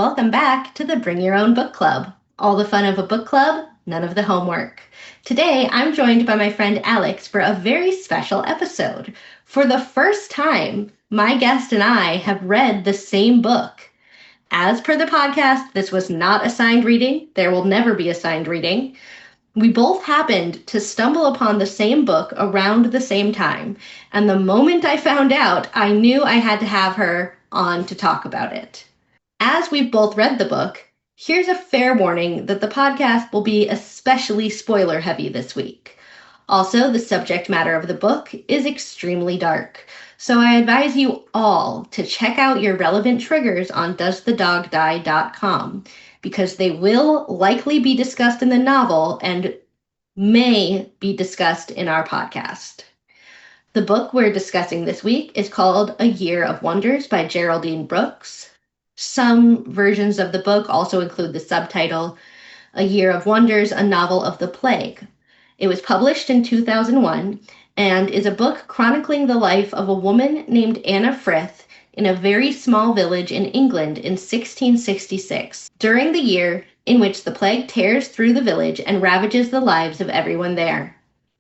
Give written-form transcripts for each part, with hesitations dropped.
welcome back to the Bring Your Own Book Club. All the fun of a book club, none of the homework. Today, I'm joined by my friend Alex for a very special episode. For the first time, my guest and I have read the same book. As per the podcast, this was not assigned reading. There will never be assigned reading. We both happened to stumble upon the same book around the same time, and the moment I found out, I knew I had to have her on to talk about it. As we've both read the book, here's a fair warning that the podcast will be especially spoiler heavy this week. Also, the subject matter of the book is extremely dark, so I advise you all to check out your relevant triggers on doesthedogdie.com, because they will likely be discussed in the novel and may be discussed in our podcast. The book we're discussing this week is called A Year of Wonders by Geraldine Brooks. Some versions of the book also include the subtitle, A Year of Wonders, a Novel of the Plague. It was published in 2001 and is a book chronicling the life of a woman named Anna Frith in a very small village in England in 1666, during the year in which the plague tears through the village and ravages the lives of everyone there.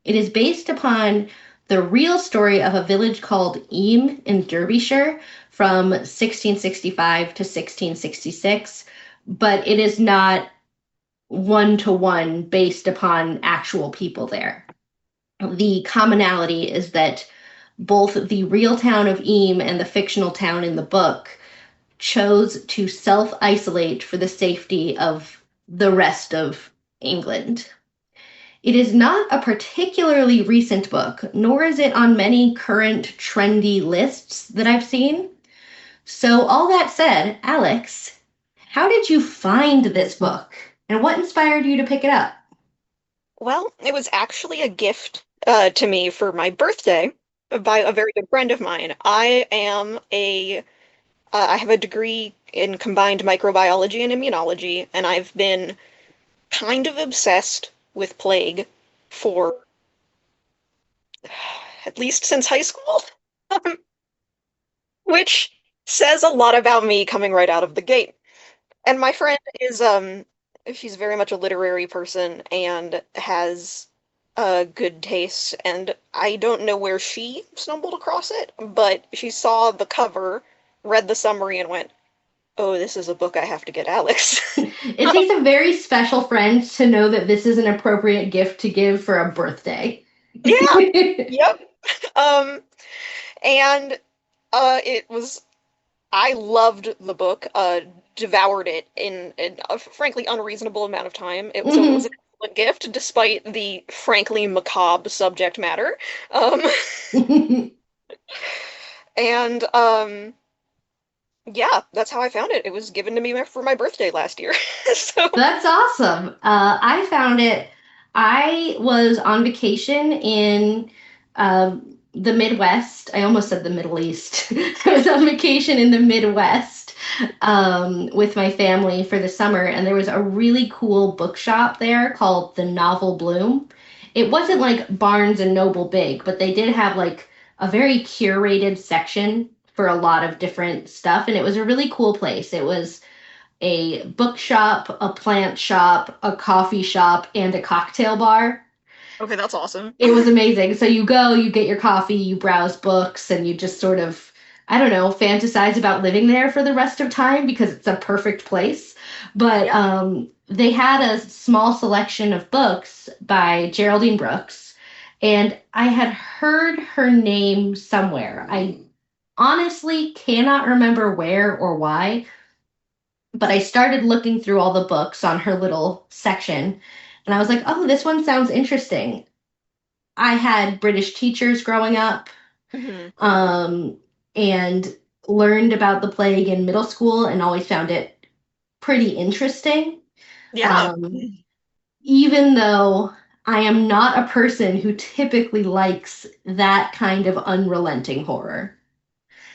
It is based upon the real story of a village called Eyam in Derbyshire from 1665 to 1666, but it is not one-to-one based upon actual people there. The commonality is that both the real town of Eyam and the fictional town in the book chose to self-isolate for the safety of the rest of England. It is not a particularly recent book, nor is it on many current trendy lists that I've seen. So all that said, Alex, how did you find this book? And what inspired you to pick it up? Well, it was actually a gift to me for my birthday by a very good friend of mine. I have a degree in combined microbiology and immunology, and I've been kind of obsessed with plague for at least since high school, which says a lot about me coming right out of the gate. And my friend is she's very much a literary person and has good taste, and I don't know where she stumbled across it, but she saw the cover, read the summary, and went, "Oh, this is a book I have to get Alex." It takes a very special friend to know that this is an appropriate gift to give for a birthday. Yeah, yep. Um, and I loved the book, devoured it in a frankly unreasonable amount of time. So it was an excellent gift, despite the frankly macabre subject matter. Um, and yeah, that's how I found it. It was given to me for my birthday last year. So That's awesome. I found it. I was on vacation in the Midwest. I almost said the Middle East. I was on vacation in the Midwest with my family for the summer, and there was a really cool bookshop there called the Novel Bloom. It wasn't like Barnes and Noble big, but they did have like a very curated section for a lot of different stuff, and it was a really cool place. It was a bookshop, a plant shop, a coffee shop, and a cocktail bar. okay, that's awesome. It was amazing. So you go, you get your coffee, you browse books, and you just sort of, I don't know, fantasize about living there for the rest of time because it's a perfect place. But they had a small selection of books by Geraldine Brooks, and I had heard her name somewhere. I honestly cannot remember where or why, but I started looking through all the books on her little section, and I was like, oh, this one sounds interesting. I had British teachers growing up, Mhm. um, and learned about the plague in middle school and always found it pretty interesting. Yeah, Um, Even though I am not a person who typically likes that kind of unrelenting horror.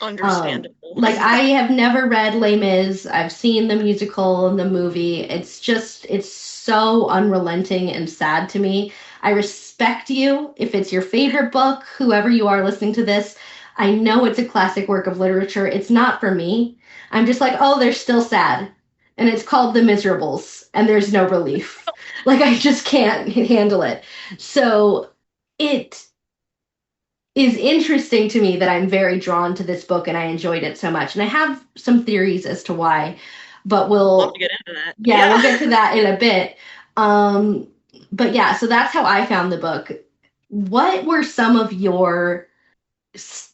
understandable. Like I have never read Les Mis. I've seen the musical and the movie. It's so unrelenting and sad to me. I respect you if it's your favorite book, whoever you are listening to this. I know it's a classic work of literature. It's not for me. I'm just like, oh, they're still sad. and it's called The Miserables, and there's no relief. Like I just can't handle it. So it is interesting to me that I'm very drawn to this book and I enjoyed it so much. And I have some theories as to why, but Love to we'll get into that. yeah, we'll Yeah. get to that in a bit. Um, but yeah, so that's how I found the book. What were some of your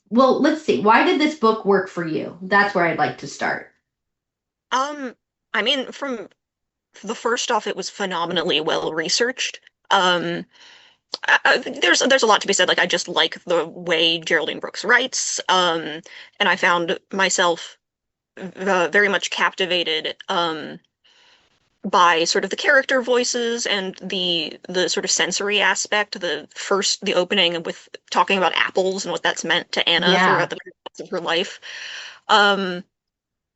well, let's see. Why did this book work for you? That's where I'd like to start. Um, I mean, from the first off, it was phenomenally well researched. Um, there's a lot to be said. Like I just like the way Geraldine Brooks writes. And I found myself very much captivated by sort of the character voices and the sort of sensory aspect. The opening with talking about apples and what that's meant to Anna throughout Yeah. the course of her life. Um,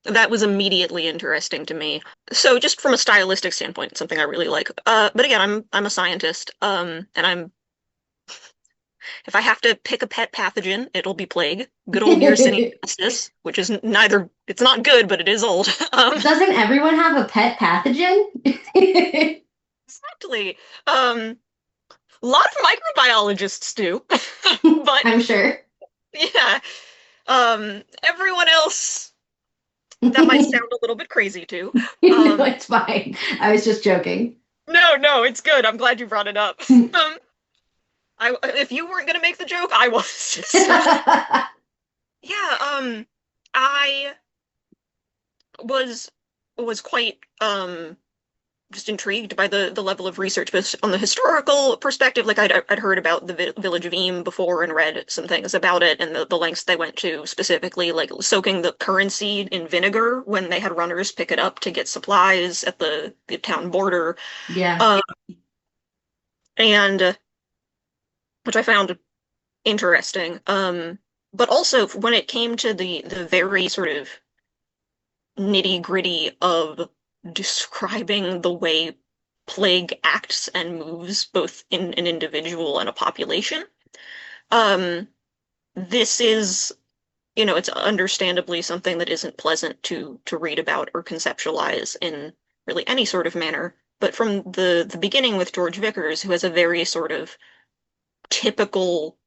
that was immediately interesting to me. So just from a stylistic standpoint, it's something I really like. But again, I'm a scientist, and I'm if I have to pick a pet pathogen, it'll be plague. Good old Yersinia pestis, which is neither, it's not good, but it is old. Doesn't everyone have a pet pathogen? Exactly. A lot of microbiologists do, but I'm sure. yeah, everyone else, that might sound a little bit crazy too. No, Um, it's fine. I was just joking. no, no, it's good. I'm glad you brought it up. Um, if you weren't gonna make the joke, I was. So yeah, I was quite just intrigued by the level of research, but on the historical perspective, like I'd heard about the village of Eam before and read some things about it and the lengths they went to, specifically like soaking the currency in vinegar when they had runners pick it up to get supplies at the town border, Yeah. um, and which I found interesting. But also when it came to the very sort of nitty-gritty of describing the way plague acts and moves both in an individual and a population. Um, this is, it's understandably something that isn't pleasant to read about or conceptualize in really any sort of manner. But from the beginning with George Vickers, who has a very sort of typical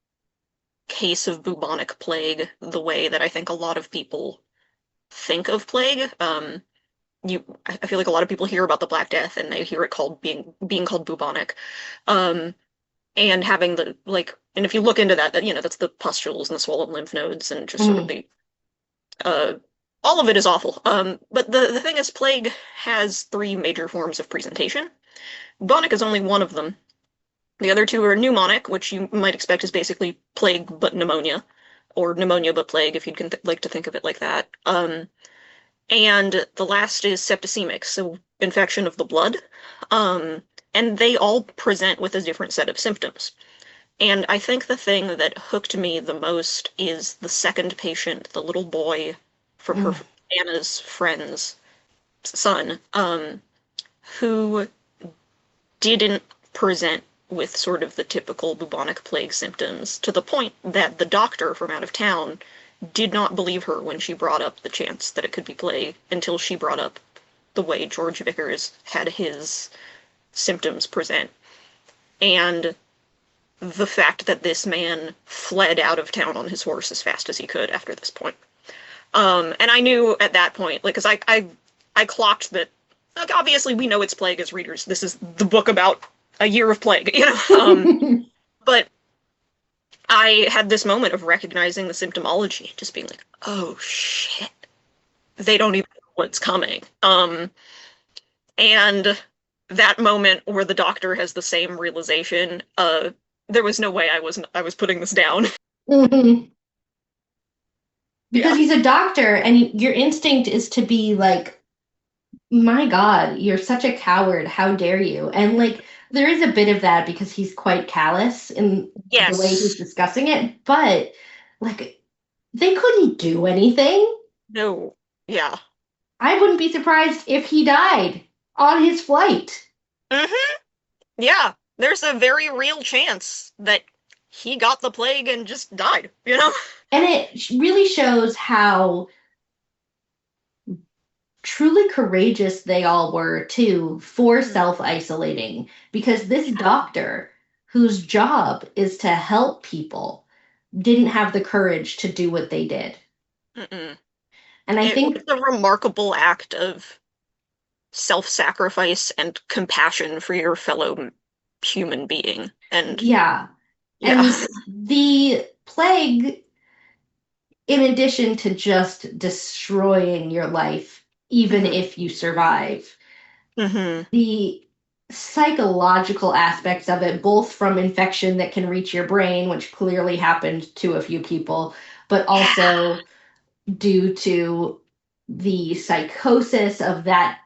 case of bubonic plague, the way that I think a lot of people think of plague. I feel like a lot of people hear about the Black Death and they hear it called being called bubonic. Um, and having the like, and if you look into that, that's the pustules and the swollen lymph nodes and just sort of Mm, the uh, all of it is awful. But the thing is, plague has three major forms of presentation. Bubonic is only one of them. The other two are pneumonic, which you might expect is basically plague but pneumonia, or pneumonia but plague, if you'd like to think of it like that. And the last is septicemic, so infection of the blood. And they all present with a different set of symptoms. And I think the thing that hooked me the most is the second patient, the little boy from her mm, Anna's friend's son, who didn't present with sort of the typical bubonic plague symptoms, to the point that the doctor from out of town did not believe her when she brought up the chance that it could be plague until she brought up the way George Vickers had his symptoms present. And the fact that this man fled out of town on his horse as fast as he could after this point. And I knew at that point, like, because I clocked that, like, obviously we know it's plague as readers. This is the book about a year of plague, mm. But I had this moment of recognizing the symptomology, just being like, oh shit, they don't even know what's coming. And that moment where the doctor has the same realization, there was no way I was putting this down. Mhm. Because Yeah. he's a doctor and your instinct is to be like, my God, you're such a coward. How dare you? And like, there is a bit of that because he's quite callous in the way he's Yes. discussing it, but like, they couldn't do anything. No. Yeah. I wouldn't be surprised if he died on his flight. Hmm. Yeah. There's a very real chance that he got the plague and just died? And it really shows how truly courageous they all were too for Mhm. self-isolating because this Yeah. doctor whose job is to help people didn't have the courage to do what they did. Mm-mm. And I It was think, a remarkable act of self-sacrifice and compassion for your fellow human being. And yeah, yeah. and the plague, in addition to just destroying your life, even hmm if you survive, hmm the psychological aspects of it, both from infection that can reach your brain, which clearly happened to a few people, but Yeah. also due to the psychosis of that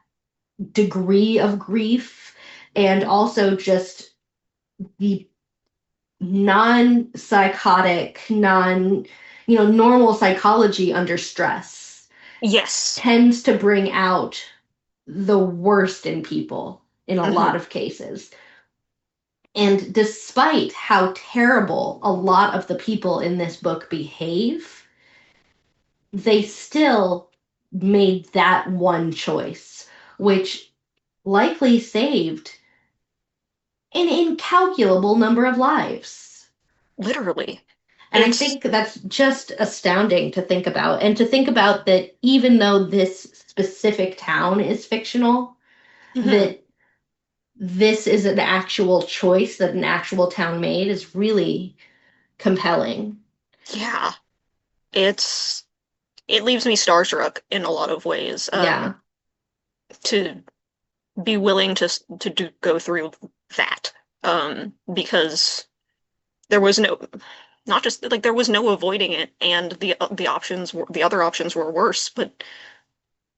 degree of grief, and also just the non-psychotic, normal psychology under stress Yes. tends to bring out the worst in people in a hmm lot of cases. And despite how terrible a lot of the people in this book behave, they still made that one choice, which likely saved an incalculable number of lives. Literally. And I It's think that's just astounding to think about. And to think about that even though this specific town is fictional, mhm. that this is an actual choice that an actual town made is really compelling. Yeah. It's it leaves me starstruck in a lot of ways. Yeah. To be willing to go through that. Because there was no not just like there was no avoiding it, and the other options were worse, but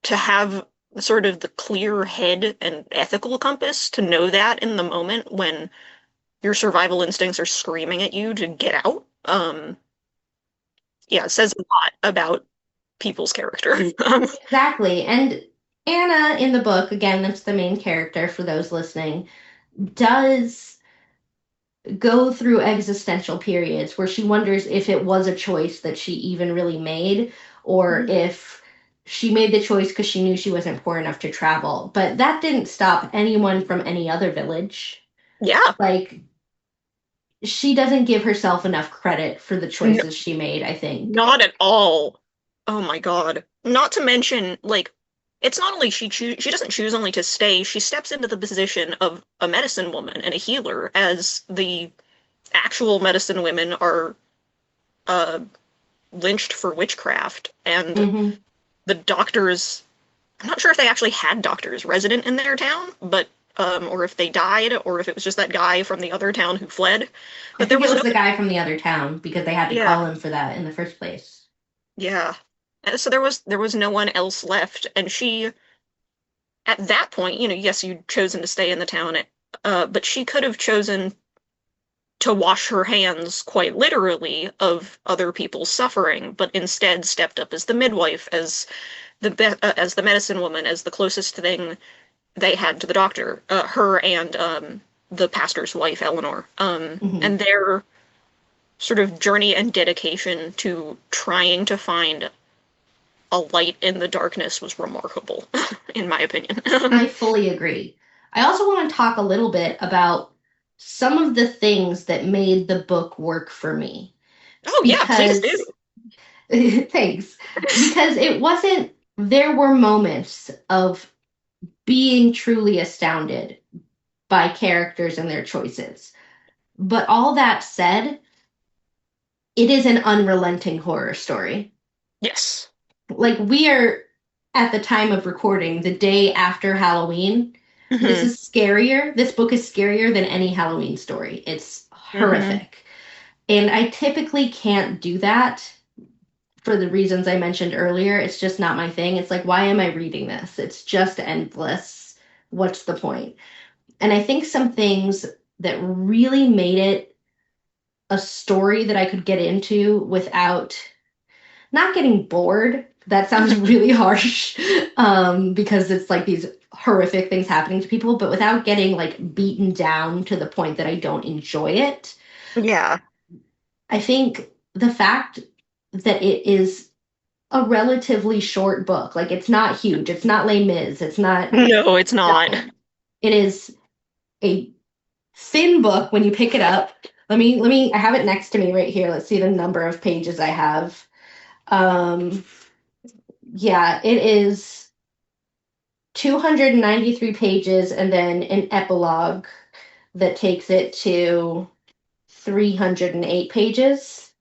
to have sort of the clear head and ethical compass to know that in the moment when your survival instincts are screaming at you to get out, yeah, it says a lot about people's character. Exactly. And Anna in the book, again, that's the main character for those listening, does go through existential periods where she wonders if it was a choice that she even really made, or if she made the choice because she knew she wasn't poor enough to travel. But that didn't stop anyone from any other village. Yeah, Like, she doesn't give herself enough credit for the n choices she made, I think. not at all. Oh my God. Not to mention, like, it's not only she doesn't choose only to stay, she steps into the position of a medicine woman and a healer as the actual medicine women are uh lynched for witchcraft, and Hmm. the doctors, I'm not sure if they actually had doctors resident in their town, but or if they died, or if it was just that guy from the other town who fled. I But there think it was was no, the guy from the other town because they had to yeah, call him for that in the first place. yeah. So there was no one else left, and she, at that point, yes, you'd chosen to stay in the town, but she could have chosen to wash her hands quite literally of other people's suffering, but instead stepped up as the midwife, as the medicine woman, as the closest thing they had to the doctor, her and the pastor's wife, Eleanor. Hmm. And their sort of journey and dedication to trying to find a light in the darkness was remarkable, in my opinion. I fully agree. I also want to talk a little bit about some of the things that made the book work for me Oh, yeah, please do. because thanks. Because it wasn't, there were moments of being truly astounded by characters and their choices. But all that said, it is an unrelenting horror story. Yes. Like, we are at the time of recording, the day after Halloween. This hmm is scarier. This book is scarier than any Halloween story. It's hmm horrific. And I typically can't do that for the reasons I mentioned earlier. It's just not my thing. It's like, why am I reading this? It's just endless. What's the point? And I think some things that really made it a story that I could get into without not getting bored. That sounds really harsh, because it's like these horrific things happening to people, but without getting like beaten down to the point that I don't enjoy it. Yeah. I think the fact that it is a relatively short book. Like it's not huge. It's not Les Mis. It's not No, it's not. nothing. It is a thin book when you pick it up. Let me I have it next to me right here. Let's see the number of pages I have. Um yeah, it is 293 pages and then an epilogue that takes it to 308 pages.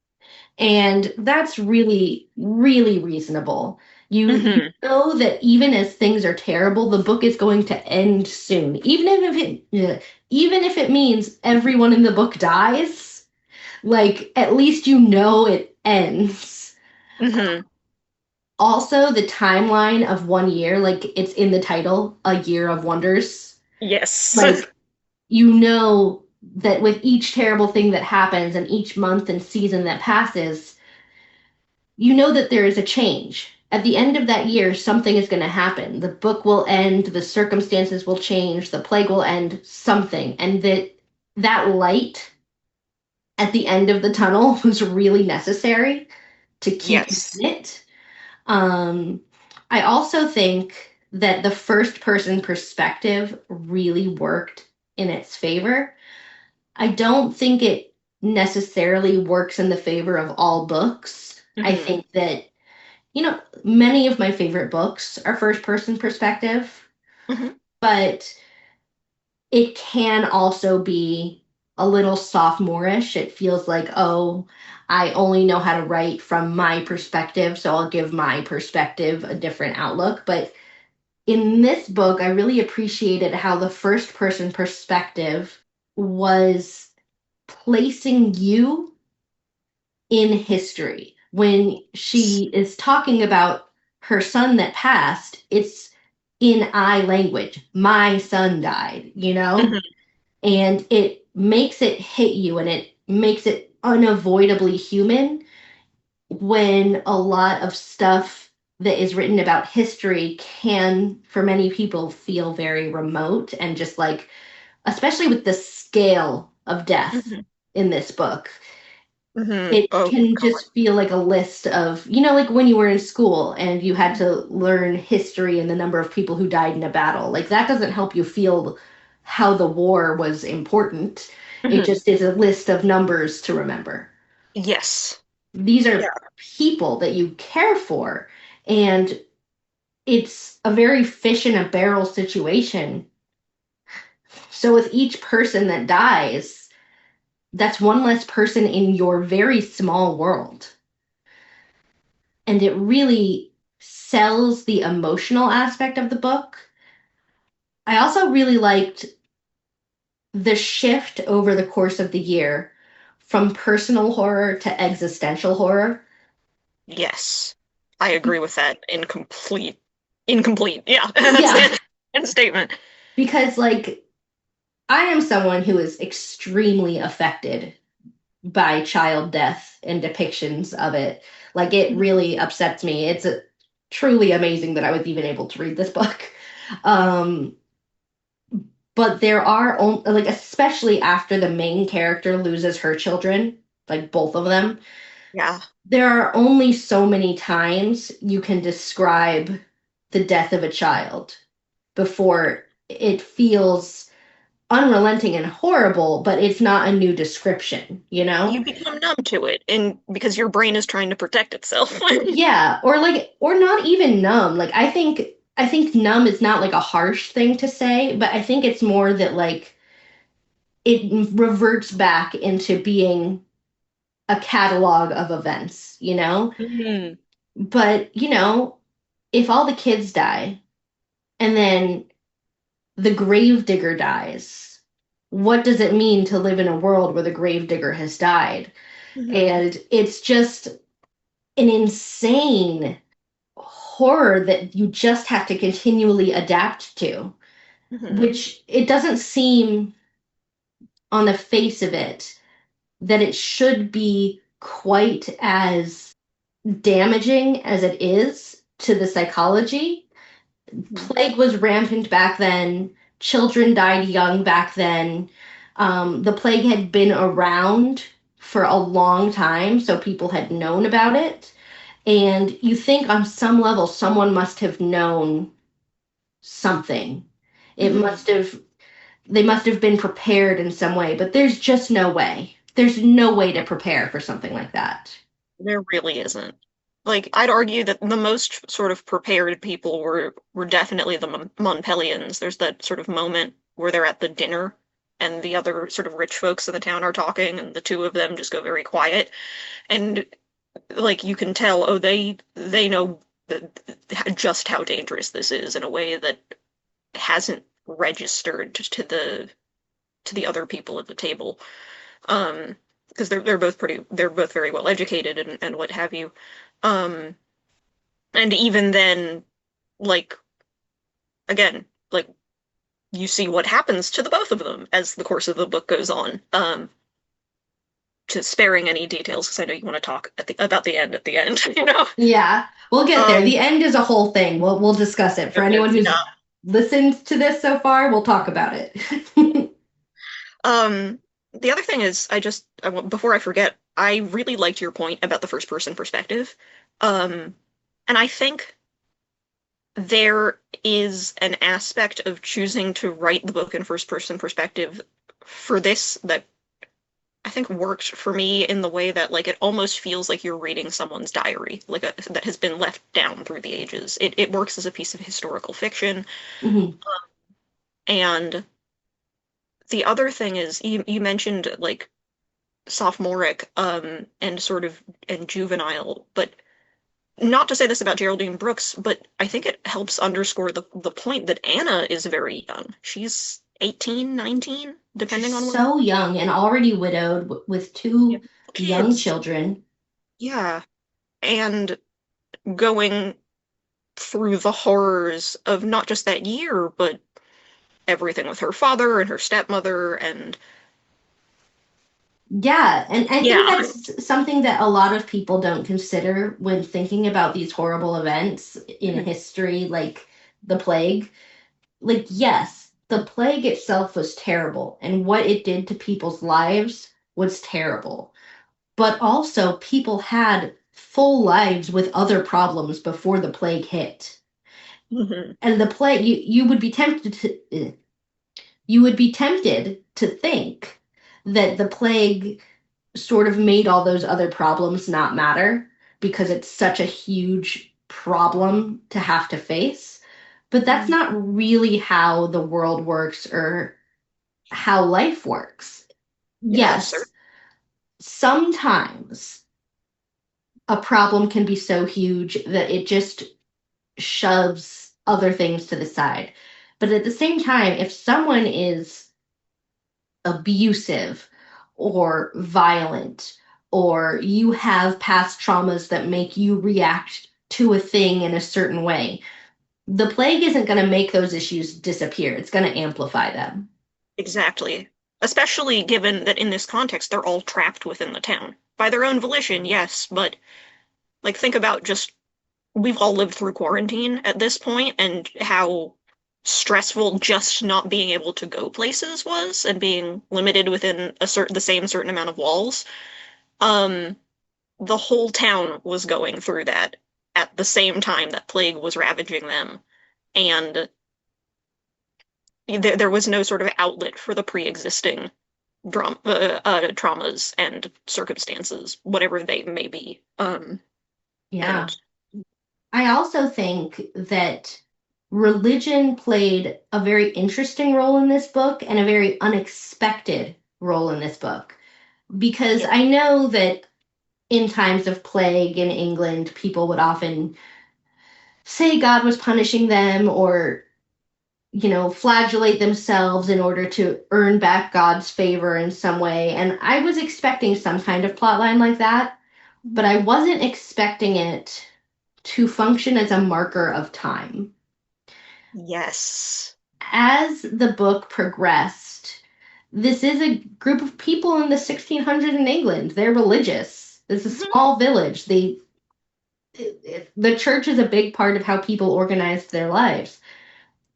And that's really, really reasonable. You Hmm. know that even as things are terrible, the book is going to end soon. Even if it means everyone in the book dies, like at least you know it ends. Hmm. Also, the timeline of 1 year, like it's in the title, A Year of Wonders. Yes. Like you know that with each terrible thing that happens and each month and season that passes, you know that there is a change. At the end of that year, something is going to happen. The book will end, the circumstances will change, the plague will end, something. And that light at the end of the tunnel was really necessary to keep you Yes. in it. Um, I also think that the first person perspective really worked in its favor. I don't think it necessarily works in the favor of all books. I Hmm. think that many of my favorite books are first person perspective, Hmm. but it can also be a little sophomorish. It feels like, oh, I only know how to write from my perspective, so I'll give my perspective a different outlook. But in this book, I really appreciated how the first person perspective was placing you in history. When she is talking about her son that passed, it's in I language. My son died, you know? Hmm. And it makes it hit you and it makes it unavoidably human when a lot of stuff that is written about history can, for many people, feel very remote and just like, especially with the scale of death Hmm. in this book, Hmm. it Oh can God. just feel like a list of, like when you were in school and you had to learn history and the number of people who died in a battle. Like that doesn't help you feel how the war was important. It Hmm. just is a list of numbers to remember. Yes. These Yeah. are people that you care for, and it's a very fish in a barrel situation. So with each person that dies, that's one less person in your very small world. And it really sells the emotional aspect of the book. I also really liked the shift over the course of the year from personal horror to existential horror. Yes. I agree with that incomplete. Yeah. That's Yeah, the end statement. because like I am someone who is extremely affected by child death and depictions of it. Like it Mhm. really upsets me. It's truly amazing that I was even able to read this book. Um, but there are only, like, especially after the main character loses her children, like both of them, Yeah. there are only so many times you can describe the death of a child before it feels unrelenting and horrible, but it's not a new description, you know? You become numb to it, and because your brain is trying to protect itself. Yeah, or like, or not even numb. Like, I think numb is not like a harsh thing to say, but I think it's more that like it reverts back into being a catalog of events, you know? Mhm. But, if all the kids die and then the gravedigger dies, what does it mean to live in a world where the gravedigger has died? Mhm. And it's just an insane horror that you just have to continually adapt to, Mhm. which it doesn't seem on the face of it that it should be quite as damaging as it is to the psychology. Mhm. Plague was rampant back then. Children died young back then. The plague had been around for a long time, so people had known about it. And you think on some level someone must have known something. It Hmm. must have, they must have been prepared in some way, but there's just no way. There's no way to prepare for something like that. There really isn't. Like, I'd argue that the most sort of prepared people were definitely the Montpellians. There's that sort of moment where they're at the dinner and the other sort of rich folks in the town are talking and the two of them just go very quiet. And like you can tell, oh, they know just how dangerous this is in a way that hasn't registered to the other people at the table. Um, because they're both very well educated and what have you. Um, and even then, like again, like you see what happens to the both of them as the course of the book goes on. To sparing any details because I know you want to talk about the end at the end, you know. Yeah, we'll get there. Um, The end is a whole thing. We'll discuss it. For anyone goodness, who's yeah. listened to this so far, we'll talk about it. Um, the other thing is, before I forget, I really liked your point about the first person perspective. Um, and I think there is an aspect of choosing to write the book in first person perspective for this that I think worked for me in the way that like it almost feels like you're reading someone's diary, that has been left down through the ages. It works as a piece of historical fiction. Mhm. And the other thing is you mentioned like sophomoric and sort of and juvenile, but not to say this about Geraldine Brooks, but I think it helps underscore the point that Anna is very young. She's 18, 19, She's depending on when. so young and already widowed with Yeah. two young Kids. children. Yeah. And going through the horrors of not just that year, but everything with her father and her stepmother and Yeah, and I think yeah. that's something that a lot of people don't consider when thinking about these horrible events in Mhm. history, like the plague. Like, yes, the plague itself was terrible, and what it did to people's lives was terrible. But also, people had full lives with other problems before the plague hit. Mhm. And the plague, you would be tempted you would be tempted to think that the plague sort of made all those other problems not matter because it's such a huge problem to have to face. But that's Mhm. not really how the world works or how life works. Yeah, sir. Yes, sometimes a problem can be so huge that it just shoves other things to the side. But at the same time, if someone is abusive or violent, or you have past traumas that make you react to a thing in a certain way, the plague isn't going to make those issues disappear. It's going to amplify them. Exactly. Especially given that in this context they're all trapped within the town. By their own volition, yes, but like think about just we've all lived through quarantine at this point and how stressful just not being able to go places was and being limited within the same certain amount of walls. Um, the whole town was going through that at the same time that plague was ravaging them, and there was no sort of outlet for the pre-existing traumas and circumstances, whatever they may be. Yeah. And I also think that religion played a very interesting role in this book and a very unexpected role in this book. Because yeah, I know that in times of plague in England, people would often say God was punishing them or, flagellate themselves in order to earn back God's favor in some way. And I was expecting some kind of plotline like that, but I wasn't expecting it to function as a marker of time. yes. As the book progressed, this is a group of people in the 1600s in England. They're religious. It's a Hmm. small village. The church is a big part of how people organized their lives.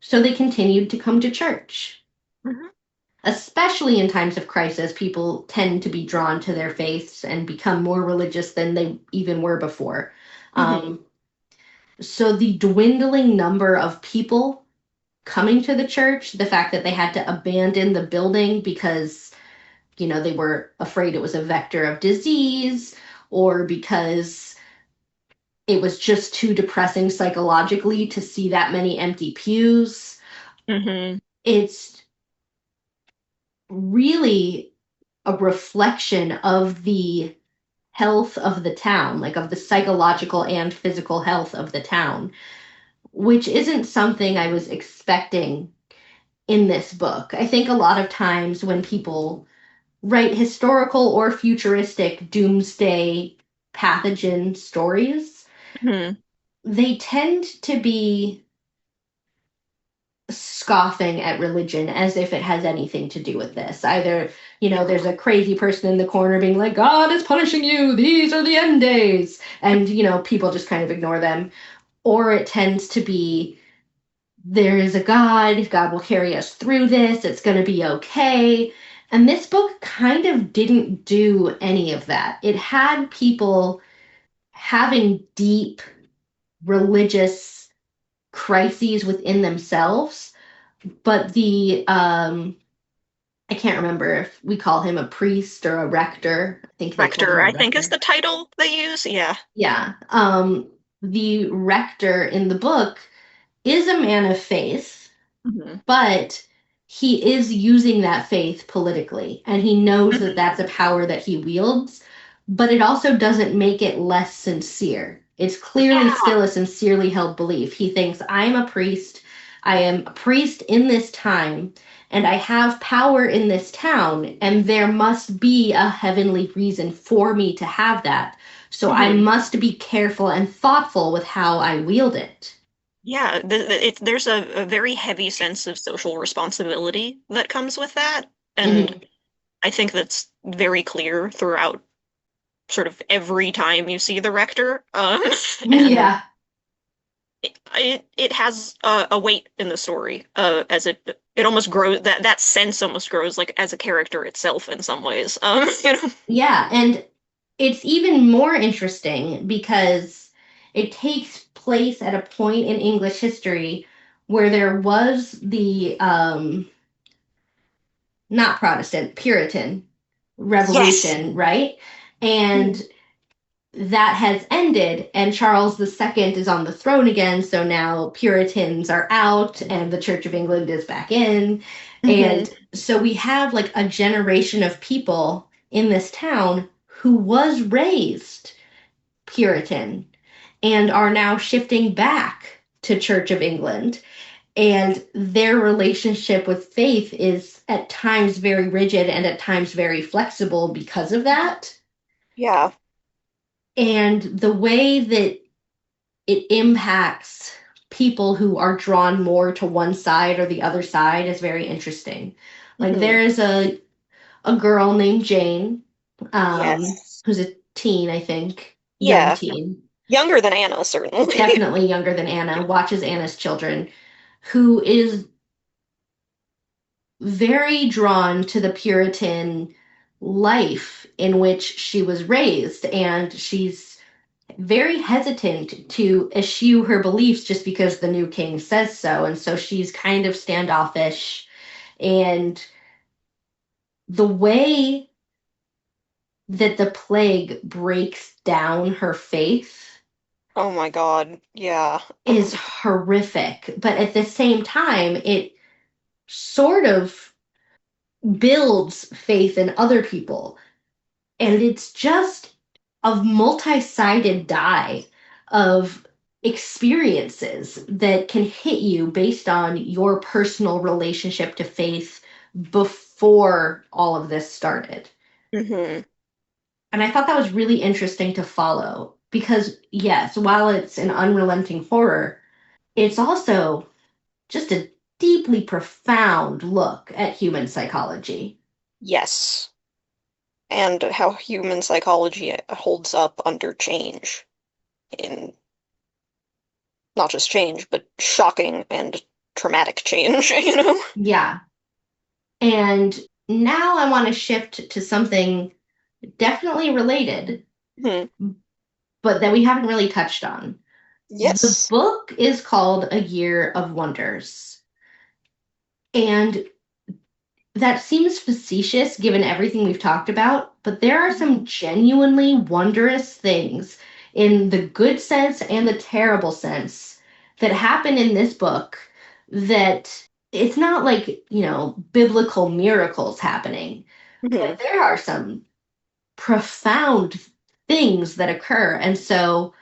So they continued to come to church. Hmm. Especially in times of crisis, people tend to be drawn to their faiths and become more religious than they even were before. Hmm. Um, so the dwindling number of people coming to the church, the fact that they had to abandon the building because, they were afraid it was a vector of disease or because it was just too depressing psychologically to see that many empty pews. Hmm. It's really a reflection of the health of the town, like of the psychological and physical health of the town, which isn't something I was expecting in this book. I think a lot of times when people write historical or futuristic doomsday pathogen stories, Hmm. they tend to be scoffing at religion as if it has anything to do with this. Either, there's a crazy person in the corner being like, God is punishing you, these are the end days. And, people just kind of ignore them. Or it tends to be, there is a God, God will carry us through this, it's going to be okay. And this book kind of didn't do any of that. It had people having deep religious crises within themselves, but I can't remember if we call him a priest or a rector. I think they called him Rector, a I think is rector. the title they use. Yeah. Yeah. The rector in the book is a man of faith, Hmm. but he is using that faith politically, and he knows that Hmm. that's a power that he wields, but it also doesn't make it less sincere. It's clearly Yeah. still a sincerely held belief. He thinks, I'm a priest, I am a priest in this time, and I have power in this town, and there must be a heavenly reason for me to have that. So I Hmm. must be careful and thoughtful with how I wield it. Yeah, there's a very heavy sense of social responsibility that comes with that. And Mhm. I think that's very clear throughout sort of every time you see the rector. And Yeah. it has a weight in the story, as it almost grows, that sense almost grows like as a character itself in some ways. You know. Yeah, and it's even more interesting because it takes place at a point in English history where there was the not Protestant, Puritan Yes. revolution, right? And that has ended, and Charles II is on the throne again. So now Puritans are out, and the Church of England is back in. Hmm. And so we have like a generation of people in this town who was raised Puritan and are now shifting back to Church of England. And their relationship with faith is at times very rigid and at times very flexible because of that. Yeah. And the way that it impacts people who are drawn more to one side or the other side is very interesting. Like Hmm. there is a girl named Jane, Yes. who's a teen, I think, young Yeah. teen, Younger than Anna, certainly. definitely younger than Anna, watches Anna's children, who is very drawn to the Puritan life in which she was raised, and she's very hesitant to eschew her beliefs just because the new king says so. And so she's kind of standoffish. And the way that the plague breaks down her faith Oh my God. Yeah. is horrific. But at the same time, it sort of builds faith in other people. And it's just a multi-sided die of experiences that can hit you based on your personal relationship to faith before all of this started. Hmm. And I thought that was really interesting to follow because, yes, while it's an unrelenting horror, it's also just a deeply profound look at human psychology. Yes. And how human psychology holds up under change, in not just change, but shocking and traumatic change, you know? Yeah. And now I want to shift to something definitely related, Hmm. but that we haven't really touched on. The Yes. book is called A Year of Wonders. And that seems facetious given everything we've talked about, but there are some genuinely wondrous things in the good sense and the terrible sense that happen in this book that it's not like, biblical miracles happening, Hmm. but there are some profound things that occur. And so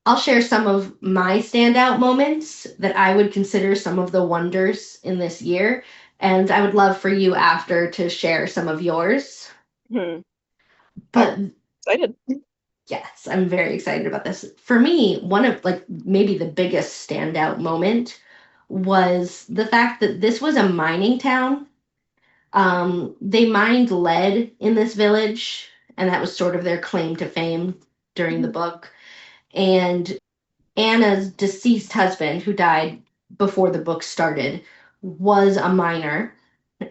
I'll share some of my standout moments that I would consider some of the wonders in this year. And I would love for you after to share some of yours. Hmm. But I'm excited. yes, I'm very excited about this. For me, one of like maybe the biggest standout moment was the fact that this was a mining town. They mined lead in this village, and that was sort of their claim to fame during the book. And Anna's deceased husband, who died before the book started, was a miner.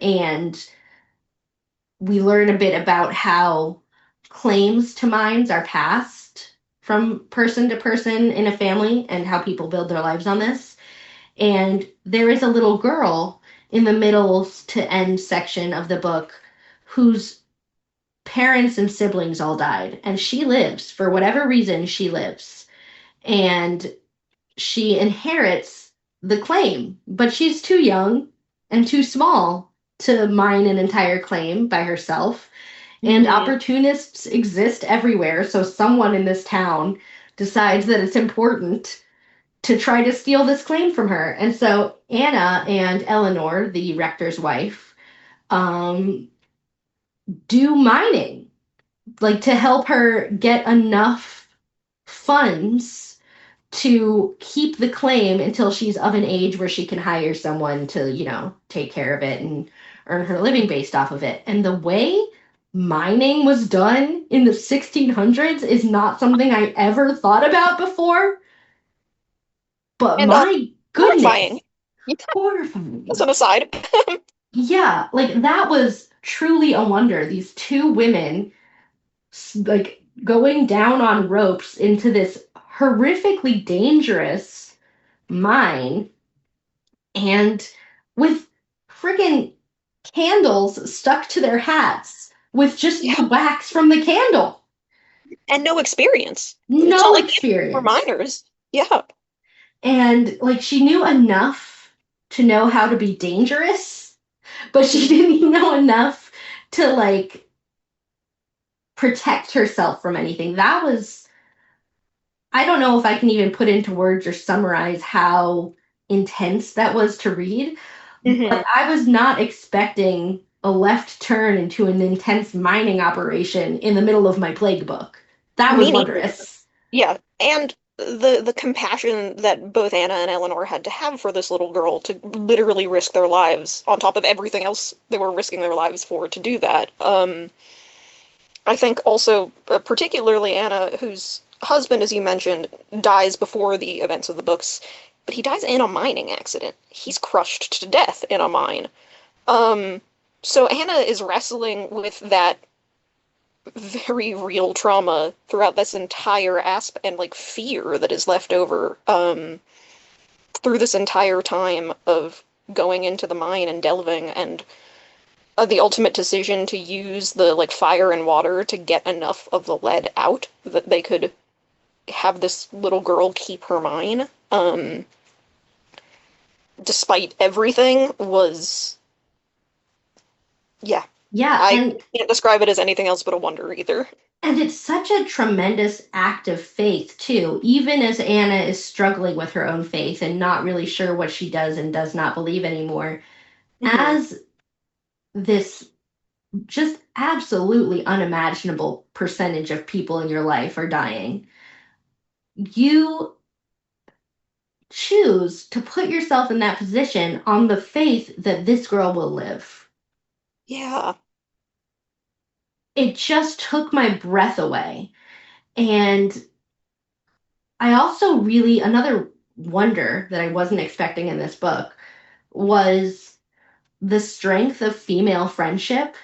And we learn a bit about how claims to mines are passed from person to person in a family and how people build their lives on this. And there is a little girl in the middle to end section of the book whose parents and siblings all died. And she lives, for whatever reason, she lives. And she inherits the claim, but she's too young and too small to mine an entire claim by herself. And Hmm. opportunists exist everywhere, so someone in this town decides that it's important to try to steal this claim from her. And so Anna and Eleanor, the rector's wife, um, do mining, like to help her get enough funds to keep the claim until she's of an age where she can hire someone to, take care of it and earn her living based off of it. And the way mining was done in the 1600s is not something I ever thought about before, but And my horrifying. goodness, As horrifying. an aside. Yeah, like that was truly a wonder. These two women like going down on ropes into this horrifically dangerous mine and with friggin' candles stuck to their hats with just the Yeah. wax from the candle. And no experience. It's not No like either were experience. minors. Yeah. And like she knew enough to know how to be dangerous, but she Hmm. didn't know enough to like protect herself from anything. That was, I don't know if I can even put into words or summarize how intense that was to read, Hmm. but I was not expecting a left turn into an intense mining operation in the middle of my plague book. That was Me neither. wondrous. Yeah. And the compassion that both Anna and Eleanor had to have for this little girl to literally risk their lives on top of everything else they were risking their lives for to do that. I think also, particularly Anna, whose husband, as you mentioned, dies before the events of the books, but he dies in a mining accident. He's crushed to death in a mine. Um, so Anna is wrestling with that very real trauma throughout this entire aspect and like fear that is left over through this entire time of going into the mine and delving and the ultimate decision to use the like fire and water to get enough of the lead out that they could have this little girl keep her mine, despite everything, was yeah. Yeah, I and can't describe it as anything else but a wonder either. it's such a tremendous act of faith too. Even as Anna is struggling with her own faith and not really sure what she does and does not believe anymore, Hmm. as this just absolutely unimaginable percentage of people in your life are dying, you choose to put yourself in that position on the faith that this girl will live. Yeah. It just took my breath away. And I also really, another wonder that I wasn't expecting in this book was the strength of female friendship.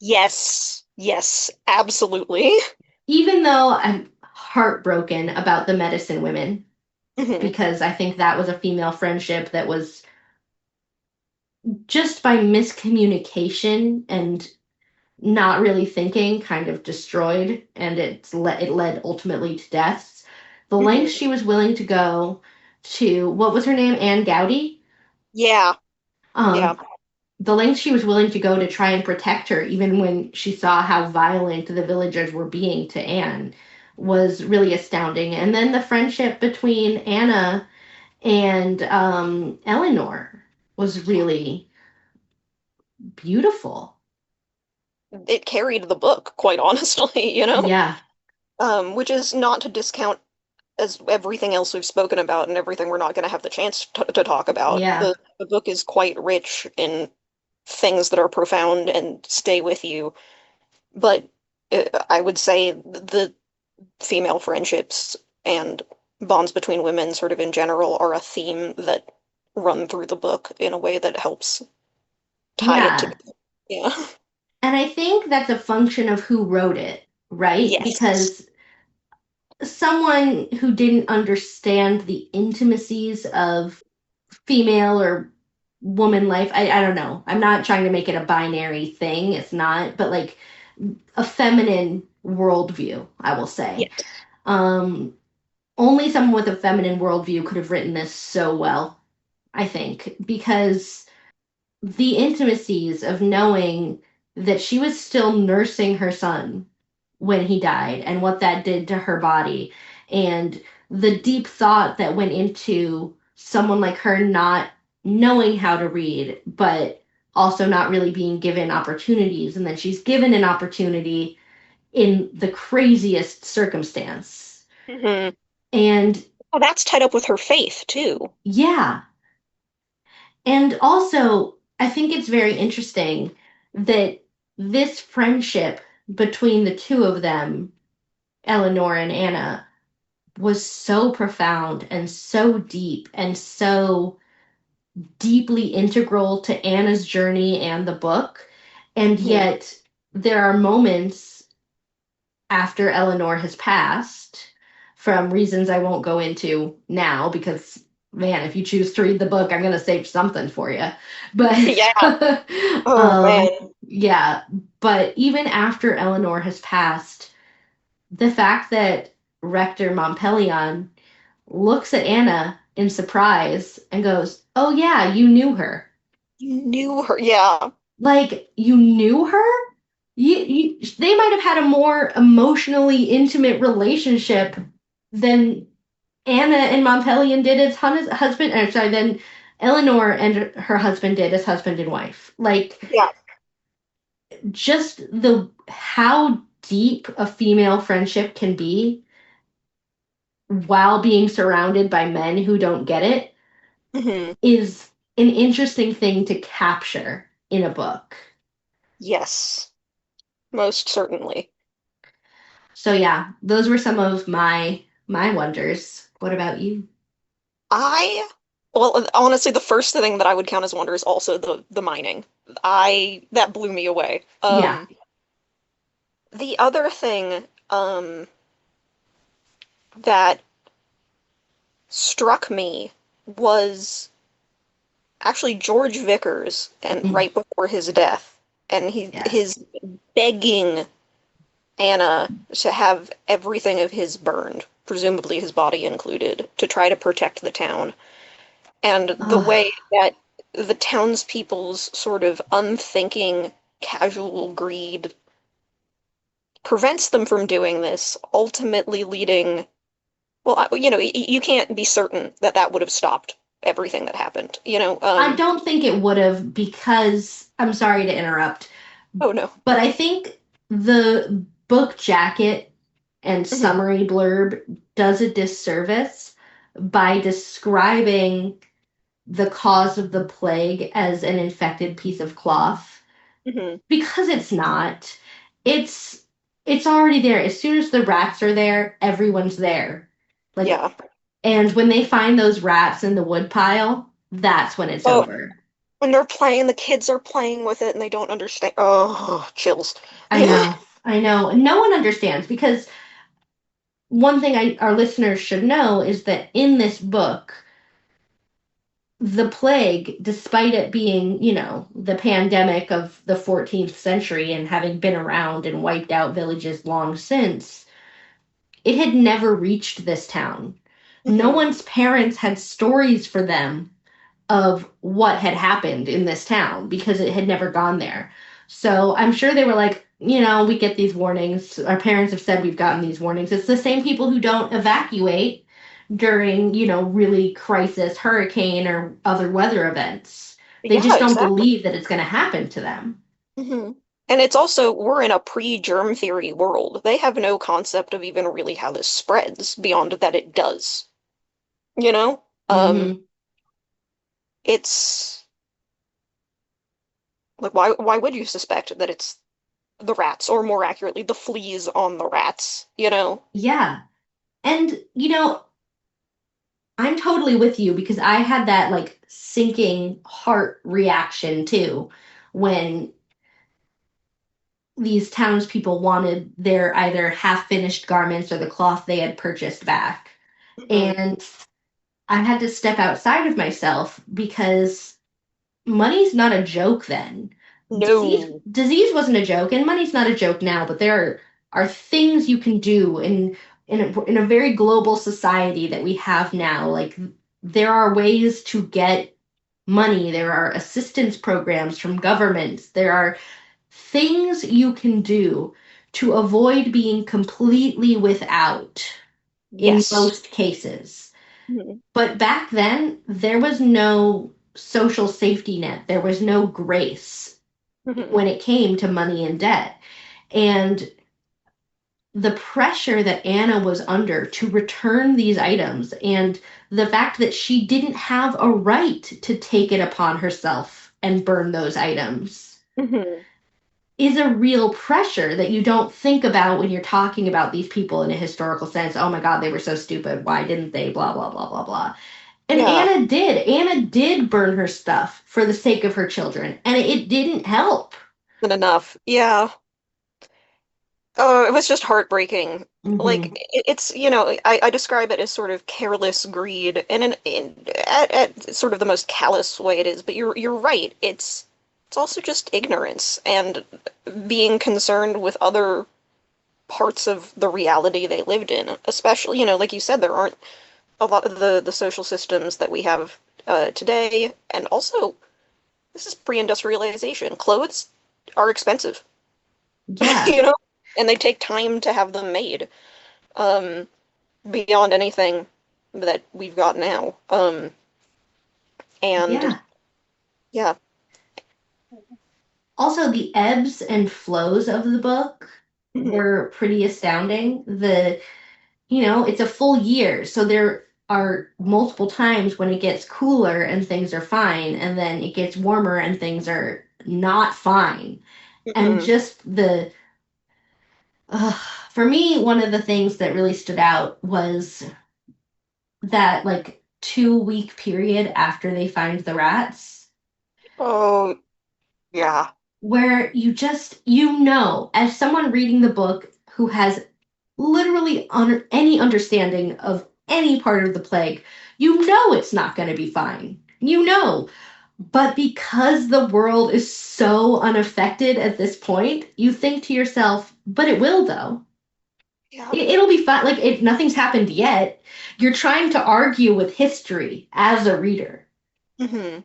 Yes. Yes. Absolutely. Even though I'm heartbroken about the medicine women Hmm. because I think that was a female friendship that was just by miscommunication and not really thinking kind of destroyed, and it led ultimately to deaths. The lengths Hmm. she was willing to go to, what was her name, Anne Gowdy? Yeah, yeah. um the lengths she was willing to go to try and protect her, even when she saw how violent the villagers were being to Anne, was really astounding. And then the friendship between Anna and Eleanor was really beautiful. It carried the book, quite honestly, Yeah, which is not to discount as everything else we've spoken about and everything we're not going to have the chance to talk about. yeah, The book is quite rich in things that are profound and stay with you. But I would say the female friendships and bonds between women, sort of in general, are a theme that run through the book in a way that helps tie it yeah. together. Yeah. And I think that's a function of who wrote it, right? Yes. Because someone who didn't understand the intimacies of female or woman life, I don't know. I'm not trying to make it a binary thing. It's not, but like a feminine worldview, I will say. Yes. Um, Only someone with a feminine worldview could have written this so well, I think, because the intimacies of knowing that she was still nursing her son when he died and what that did to her body, and the deep thought that went into someone like her not knowing how to read, but also not really being given opportunities. And then she's given an opportunity in the craziest circumstance. Hmm. And Well, that's tied up with her faith too. yeah, and also, I think it's very interesting that this friendship between the two of them, Eleanor and Anna, was so profound and so deep and so deeply integral to Anna's journey and the book. And Hmm. yet, there are moments after Eleanor has passed, from reasons I won't go into now because, man, if you choose to read the book, I'm going to save something for you. But Yeah. Oh man. yeah, but even after Eleanor has passed, the fact that Rector Montpellion looks at Anna in surprise and goes, "Oh, yeah, you knew her." You knew her. Yeah. Like, you knew her? They might have had a more emotionally intimate relationship than Anna and Montpellier did as husband, or sorry, than Eleanor and her husband did as husband and wife. Like, Yeah. just the how deep a female friendship can be while being surrounded by men who don't get it Hmm. is an interesting thing to capture in a book. Yes. Most certainly. So yeah, those were some of my wonders. What about you? I, well, honestly, the first thing that I would count as wonder is also the mining. That blew me away. Yeah. The other thing, that struck me was actually George Vickers, and Mm, right before his death, and yes. his begging Anna to have everything of his burned, presumably his body included, to try to protect the town. And the Oh, way that the townspeople's sort of unthinking, casual greed prevents them from doing this, ultimately leading, well, you can't be certain that that would have stopped everything that happened, I don't think it would have because I'm sorry to interrupt, oh no. but I think the book jacket and Hmm. summary blurb does a disservice by describing the cause of the plague as an infected piece of cloth Hmm. because it's not. It's it's already there. As soon as the rats are there, everyone's there. Like, Yeah. and when they find those rats in the wood pile, that's when it's Oh, over. when they're playing, the kids are playing with it and they don't understand. Oh, chills. I know. I know. No one understands because one thing our listeners should know is that in this book, the plague, despite it being, the pandemic of the 14th century and having been around and wiped out villages long since, it had never reached this town. No Hmm. one's parents had stories for them of what had happened in this town because it had never gone there. So I'm sure they were like, we get these warnings. Our parents have said we've gotten these warnings. It's the same people who don't evacuate during, really crisis, hurricane, or other weather events. They Yeah, just don't exactly. believe that it's going to happen to them. Hmm. And it's also, we're in a pre-germ theory world. They have no concept of even really how this spreads beyond that it does. You know? Hmm. It's like why would you suspect that it's the rats, or more accurately, the fleas on the rats, you know? Yeah. And, I'm totally with you because I had that like sinking heart reaction too when these townspeople wanted their either half finished garments or the cloth they had purchased back. Hmm. And I had to step outside of myself because money's not a joke then. Disease No. disease wasn't a joke, and money's not a joke now, but there are things you can do in a very global society that we have now. Like there are ways to get money, there are assistance programs from governments, there are things you can do to avoid being completely without in Yes. most cases. Hmm. But back then, there was no social safety net, there was no grace Hmm. when it came to money and debt. And the pressure that Anna was under to return these items and the fact that she didn't have a right to take it upon herself and burn those items Hmm. is a real pressure that you don't think about when you're talking about these people in a historical sense. Oh my God, they were so stupid. Why didn't they? Blah, blah, blah, blah, blah. And Yeah. Anna did. Anna did burn her stuff for the sake of her children, and it didn't help. Good enough. Yeah. Oh, it was just heartbreaking. Like Hmm. it's, I describe it as sort of careless greed, and at sort of the most callous way it is. But you're right. It's also just ignorance and being concerned with other parts of the reality they lived in. Especially, like you said, there aren't a lot of the social systems that we have today, and also this is pre-industrialization. Clothes are expensive, Yeah, you know, and they take time to have them made. Um, Beyond anything that we've got now. And yeah. yeah. Also, the ebbs and flows of the book Mhm. were pretty astounding. It's a full year, so there are multiple times when it gets cooler and things are fine, and then it gets warmer and things are not fine. And Mhm. just uh, for me, one of the things that really stood out was that like 2 week period after they find the rats, Oh, yeah. where as someone reading the book who has literally any understanding of any part of the plague, it's not going to be fine. But because the world is so unaffected at this point, you think to yourself, but it will though. Yeah. It'll be fine. Like, if nothing's happened yet, you're trying to argue with history as a reader. Hmm.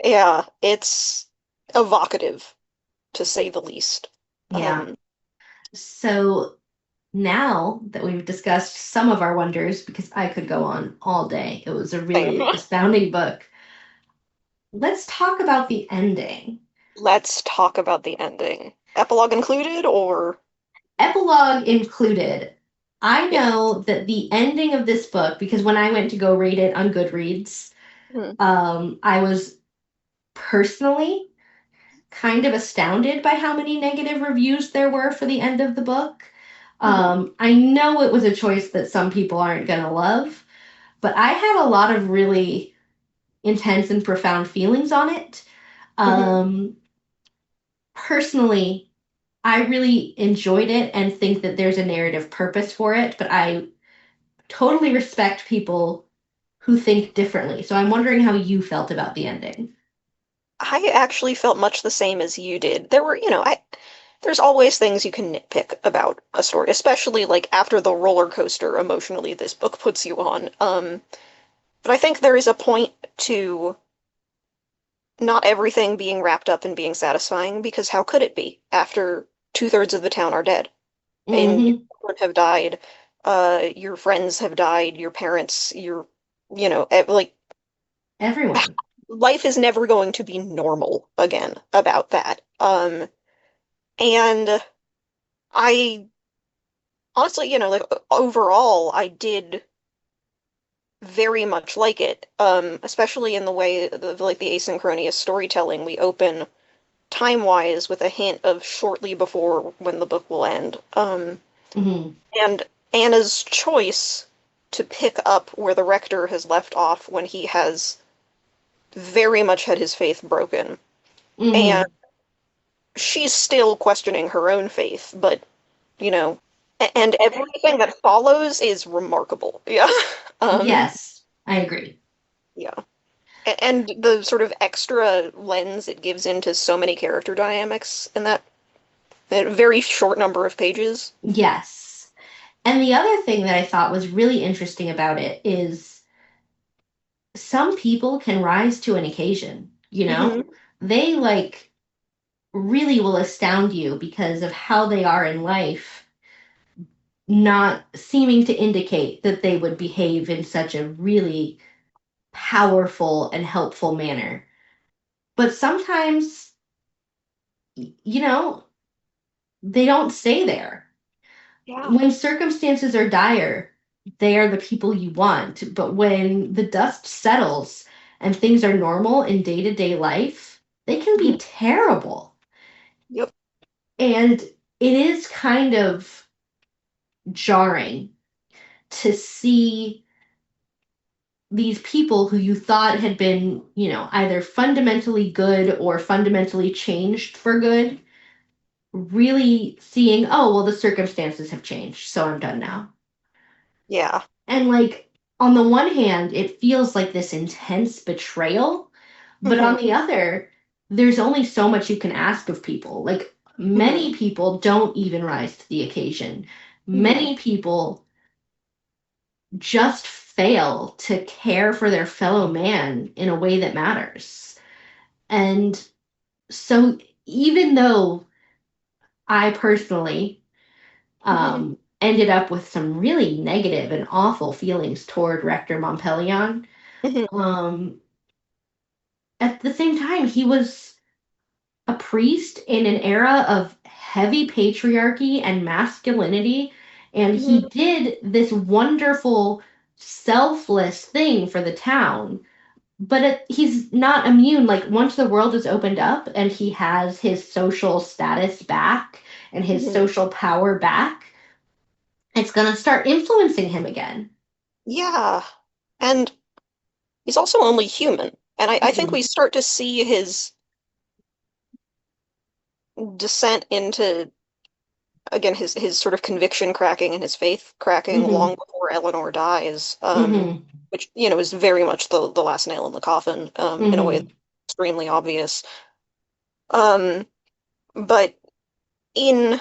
Yeah, it's evocative, to say the least. Yeah. Um, So now that we've discussed some of our wonders, because I could go on all day, it was a Same. really astounding book. Let's talk about the ending. Let's talk about the ending. Epilogue included, or Epilogue included. I yeah. know that the ending of this book, because when I went to go rate it on Goodreads, Mhm. I was personally kind of astounded by how many negative reviews there were for the end of the book. Mhm. I know it was a choice that some people aren't going to love, but I had a lot of really intense and profound feelings on it. Mhm. Um, Personally, I really enjoyed it and think that there's a narrative purpose for it, but I totally respect people who think differently. So I'm wondering how you felt about the ending. I actually felt much the same as you did. There were, there's always things you can nitpick about a story, especially like after the roller coaster emotionally this book puts you on. But I think there is a point to not everything being wrapped up and being satisfying, because how could it be after two-thirds of the town are dead and your Hmm. children have died, your friends have died, your parents, like Everyone. life is never going to be normal again about that. And I honestly, like overall, I did very much like it, especially in the way like the asynchronous storytelling. We open time-wise with a hint of shortly before when the book will end. Hmm. And Anna's choice to pick up where the rector has left off when he has very much had his faith broken. And Hmm. she's still questioning her own faith, but, and everything that follows is remarkable. Yeah. Um, Yes, I agree. yeah. And the sort of extra lens it gives into so many character dynamics in that very short number of pages. Yes. And the other thing that I thought was really interesting about it is some people can rise to an occasion, you know? Hmm. They like really will astound you because of how they are in life, not seeming to indicate that they would behave in such a really powerful and helpful manner. But sometimes, you know, they don't stay there. Yeah. When circumstances are dire, they are the people you want. But when the dust settles and things are normal in day-to-day life, they can be Mhm. terrible. Yep. And it is kind of jarring to see these people who you thought had been, either fundamentally good or fundamentally changed for good, really seeing, oh, well, the circumstances have changed, so I'm done now. Yeah. And like, on the one hand, it feels like this intense betrayal, but on Hmm. the other, there's only so much you can ask of people. Like, Hmm. many people don't even rise to the occasion. Hmm. Many people just fail to care for their fellow man in a way that matters. And so, even though I personally Hmm. ended up with some really negative and awful feelings toward Rector Montpellion, Hmm. um, at the same time, he was a priest in an era of heavy patriarchy and masculinity, and he Hmm. did this wonderful, selfless thing for the town. But he's not immune. Like, once the world is opened up and he has his social status back and his Hmm. social power back, it's going to start influencing him again. Yeah. And he's also only human. And I think we Mhm. start to see his descent into, again, his sort of conviction cracking and his faith cracking long Mhm. before Eleanor dies, Mhm. which, is very much the last nail in the coffin, in a way that's Mhm. extremely obvious. Um, but in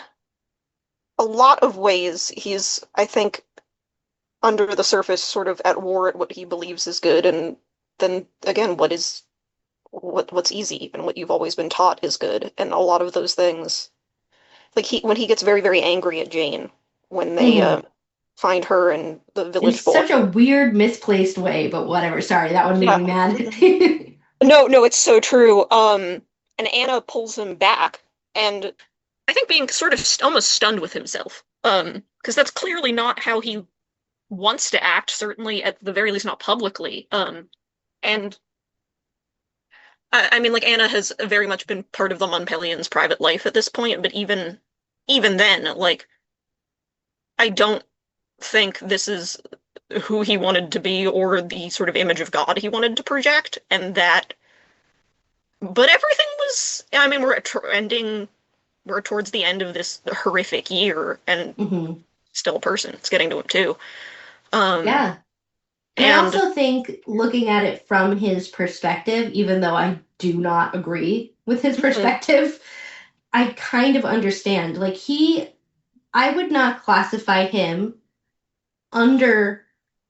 a lot of ways, he's, I think, under the surface sort of at war at what he believes is good, and then again what's easy and what you've always been taught is good, and a lot of those things, like he when he gets very very angry at Jane when they Mhm. find her and the In village boy. such a weird, misplaced way, but whatever. Sorry, that one made Yeah. me mad. No, no, it's so true. And Anna pulls him back, and I think being sort of almost stunned with himself, because that's clearly not how he wants to act, certainly at the very least not publicly. And I mean, like Anna has very much been part of the Montpellier's private life at this point, but even then, like I don't think this is who he wanted to be or the sort of image of God he wanted to project, and that. But everything was. I mean, we're we're towards the end of this horrific year, and Hmm. still a person. It's getting to him too. Um, Yeah. And I and also think looking at it from his perspective, even though I do not agree with his mhm, perspective, I kind of understand. Like, I would not classify him under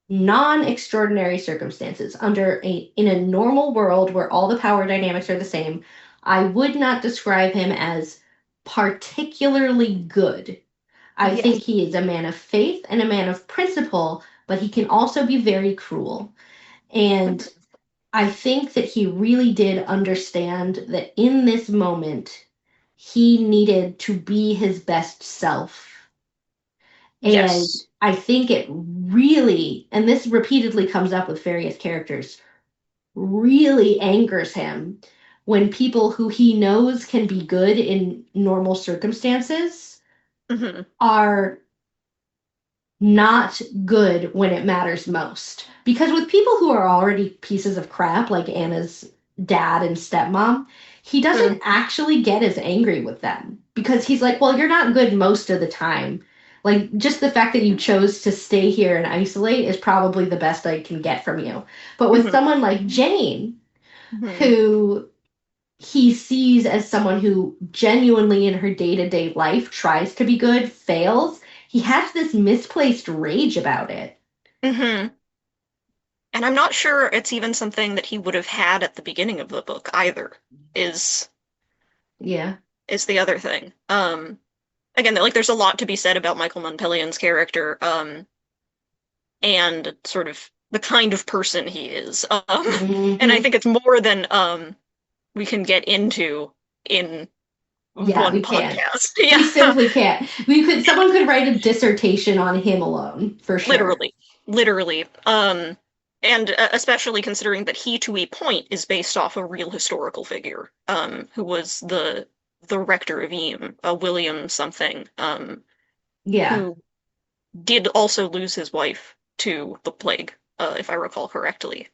non-extraordinary circumstances, in a normal world where all the power dynamics are the same, I would not describe him as particularly good. I think yes, he is a man of faith and a man of principle, but he can also be very cruel. And mhm, I think that he really did understand that in this moment, he needed to be his best self. And yes, I think it really, and this repeatedly comes up with various characters, really angers him when people who he knows can be good in normal circumstances mhm, are not good when it matters most. Because with people who are already pieces of crap, like Anna's dad and stepmom, he mhm, doesn't actually get as angry with them because he's like, well, you're not good most of the time. Like, just the fact that you chose to stay here and isolate is probably the best I can get from you. But with mhm, someone like Jane, mhm. who he sees as someone who genuinely in her day-to-day life tries to be good, fails, he has this misplaced rage about it. Mhm. And I'm not sure it's even something that he would have had at the beginning of the book either, is Yeah. is the other thing. Again, like there's a lot to be said about Michael Monpellion's character, and sort of the kind of person he is. And I Hmm. think it's more than we can get into in Yeah, one we can't. podcast. We Yeah, simply can't. Someone could write a dissertation on him alone, for sure. literally, literally. And especially considering that he, to a point, is based off a real historical figure, who was the rector of Eyam, William something, Yeah. who did also lose his wife to the plague, if I recall correctly.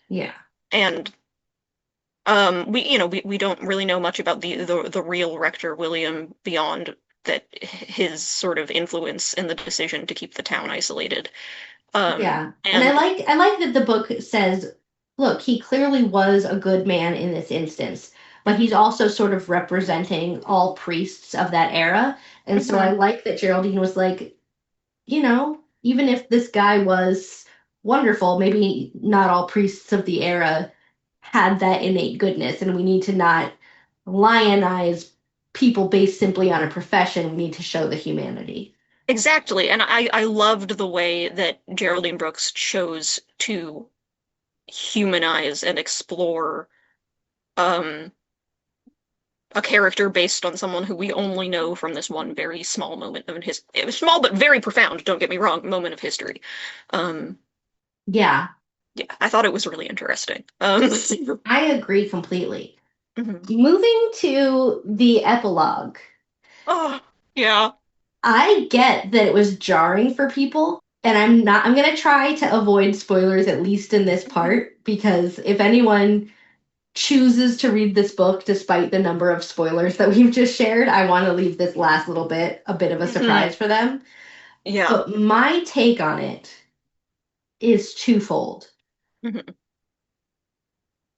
Yeah. And we don't really know much about the real rector William beyond that his sort of influence in the decision to keep the town isolated. Yeah. And And I like that the book says, look, he clearly was a good man in this instance, but he's also sort of representing all priests of that era. And so I Mhm. like that Geraldine was like, even if this guy was wonderful, maybe not all priests of the era had that innate goodness, and we need to not lionize people based simply on a profession. We need to show the humanity. Exactly. And I loved the way that Geraldine Brooks chose to humanize and explore um a character based on someone who we only know from this one very small moment of his it was small but very profound, don't get me wrong, moment of history. Um Yeah, yeah, I thought it was really interesting. I agree completely. Mhm. Moving to the epilogue, Oh, yeah. I get that it was jarring for people, and I'm going to try to avoid spoilers, at least in this Mhm. part, because if anyone chooses to read this book despite the number of spoilers that we've just shared, I want to leave this last little bit a bit of a Mhm. surprise for them. Yeah. But my take on it is twofold. Mhm.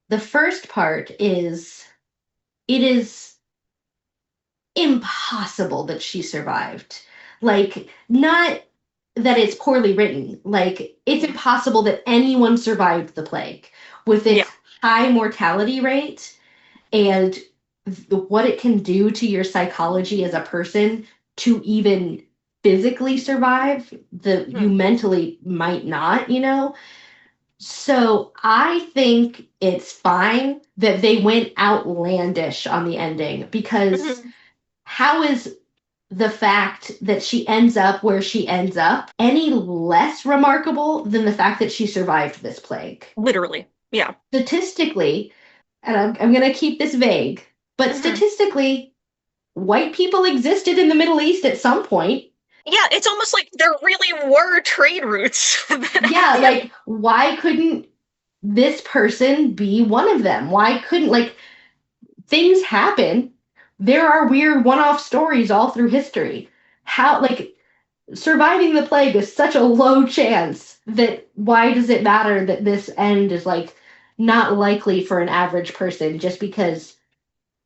The first part is it is impossible that she survived. Like, not that it's poorly written, like, it's Mhm. impossible that anyone survived the plague with Yeah. its high mortality rate and what it can do to your psychology as a person to even physically survive, you Mhm. mentally might not. So I think it's fine that they went outlandish on the ending because Mhm. how is the fact that she ends up where she ends up any less remarkable than the fact that she survived this plague? Literally. Yeah. Statistically, and I'm going to keep this vague, but Mhm. statistically, white people existed in the Middle East at some point. Yeah, it's almost like there really were trade routes that Yeah, happened. like, why couldn't this person be one of them? Why couldn't, like, things happen. there are weird one-off stories all through history. How, like, surviving the plague is such a low chance that why does it matter that this end is like not likely for an average person just because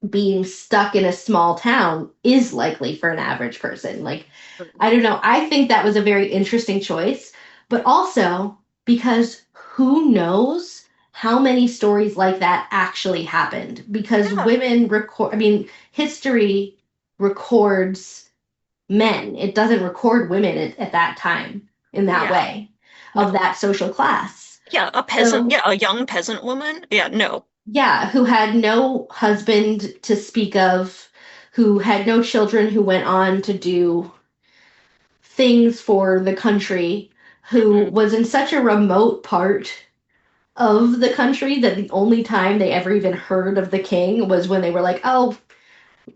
being stuck in a small town is likely for an average person. Like, I don't know. I think that was a very interesting choice, but also because who knows how many stories like that actually happened? Because Yeah. women record, I mean, history records men, it doesn't record women at that time in that Yeah. way of No. that social class. Yeah, a peasant. So, Yeah, a young peasant woman. Yeah, no. yeah, who had no husband to speak of, who had no children, who went on to do things for the country, who Hmm. was in such a remote part of the country that the only time they ever even heard of the king was when they were like, oh,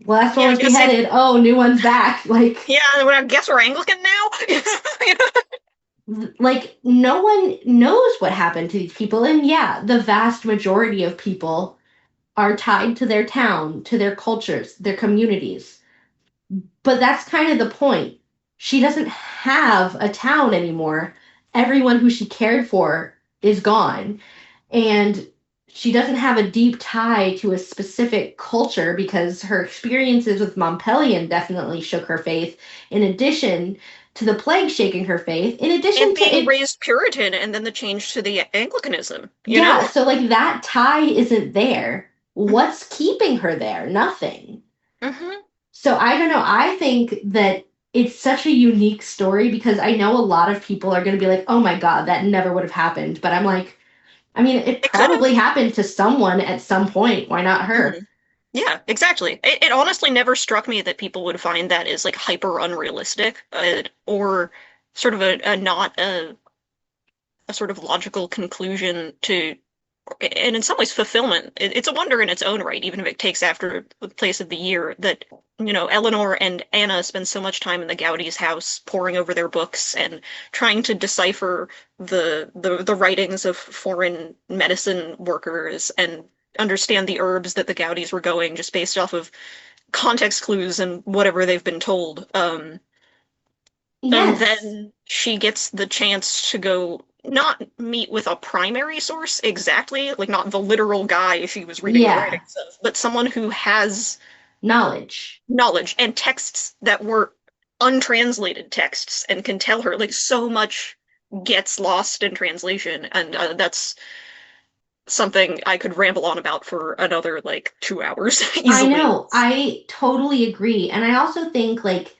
last one Yeah, I was was gonna say. beheaded. Oh, new one's back. Yeah, well, I guess we're Anglican now. Like, no one knows what happened to these people. And yeah, the vast majority of people are tied to their town, to their cultures, their communities. But that's kind of the point. She doesn't have a town anymore. Everyone who she cared for is gone. And she doesn't have a deep tie to a specific culture because her experiences with Montpellier definitely shook her faith, in addition to the plague shaking her faith, in And addition to being it. raised Puritan and then the change to the Anglicanism, you Yeah, know? so like that tie isn't there. Hmm. What's keeping her there? Nothing. Hmm. So I don't know. I think that it's such a unique story because I know a lot of people are going to be like, oh my God, that never would have happened. But I'm like, I mean, it It could probably have. happened to someone at some point. Why not Hmm. her? Yeah, exactly. It honestly never struck me that people would find that as like hyper unrealistic, or sort of a not a sort of logical conclusion to, and in some ways fulfillment. It's a wonder in its own right, even if it takes after the place of the year that, Eleanor and Anna spend so much time in the Gaudi's house poring over their books and trying to decipher the writings of foreign medicine workers and understand the herbs that the Gaudis were going just based off of context clues and whatever they've been told. And Yes. then she gets the chance to go not meet with a primary source exactly, like not the literal guy she was reading the Yeah. writings of, but someone who has Knowledge. knowledge and texts that were untranslated texts and can tell her like so much gets lost in translation, and that's something I could ramble on about for another like 2 hours I easily. know. I totally agree. And I also think like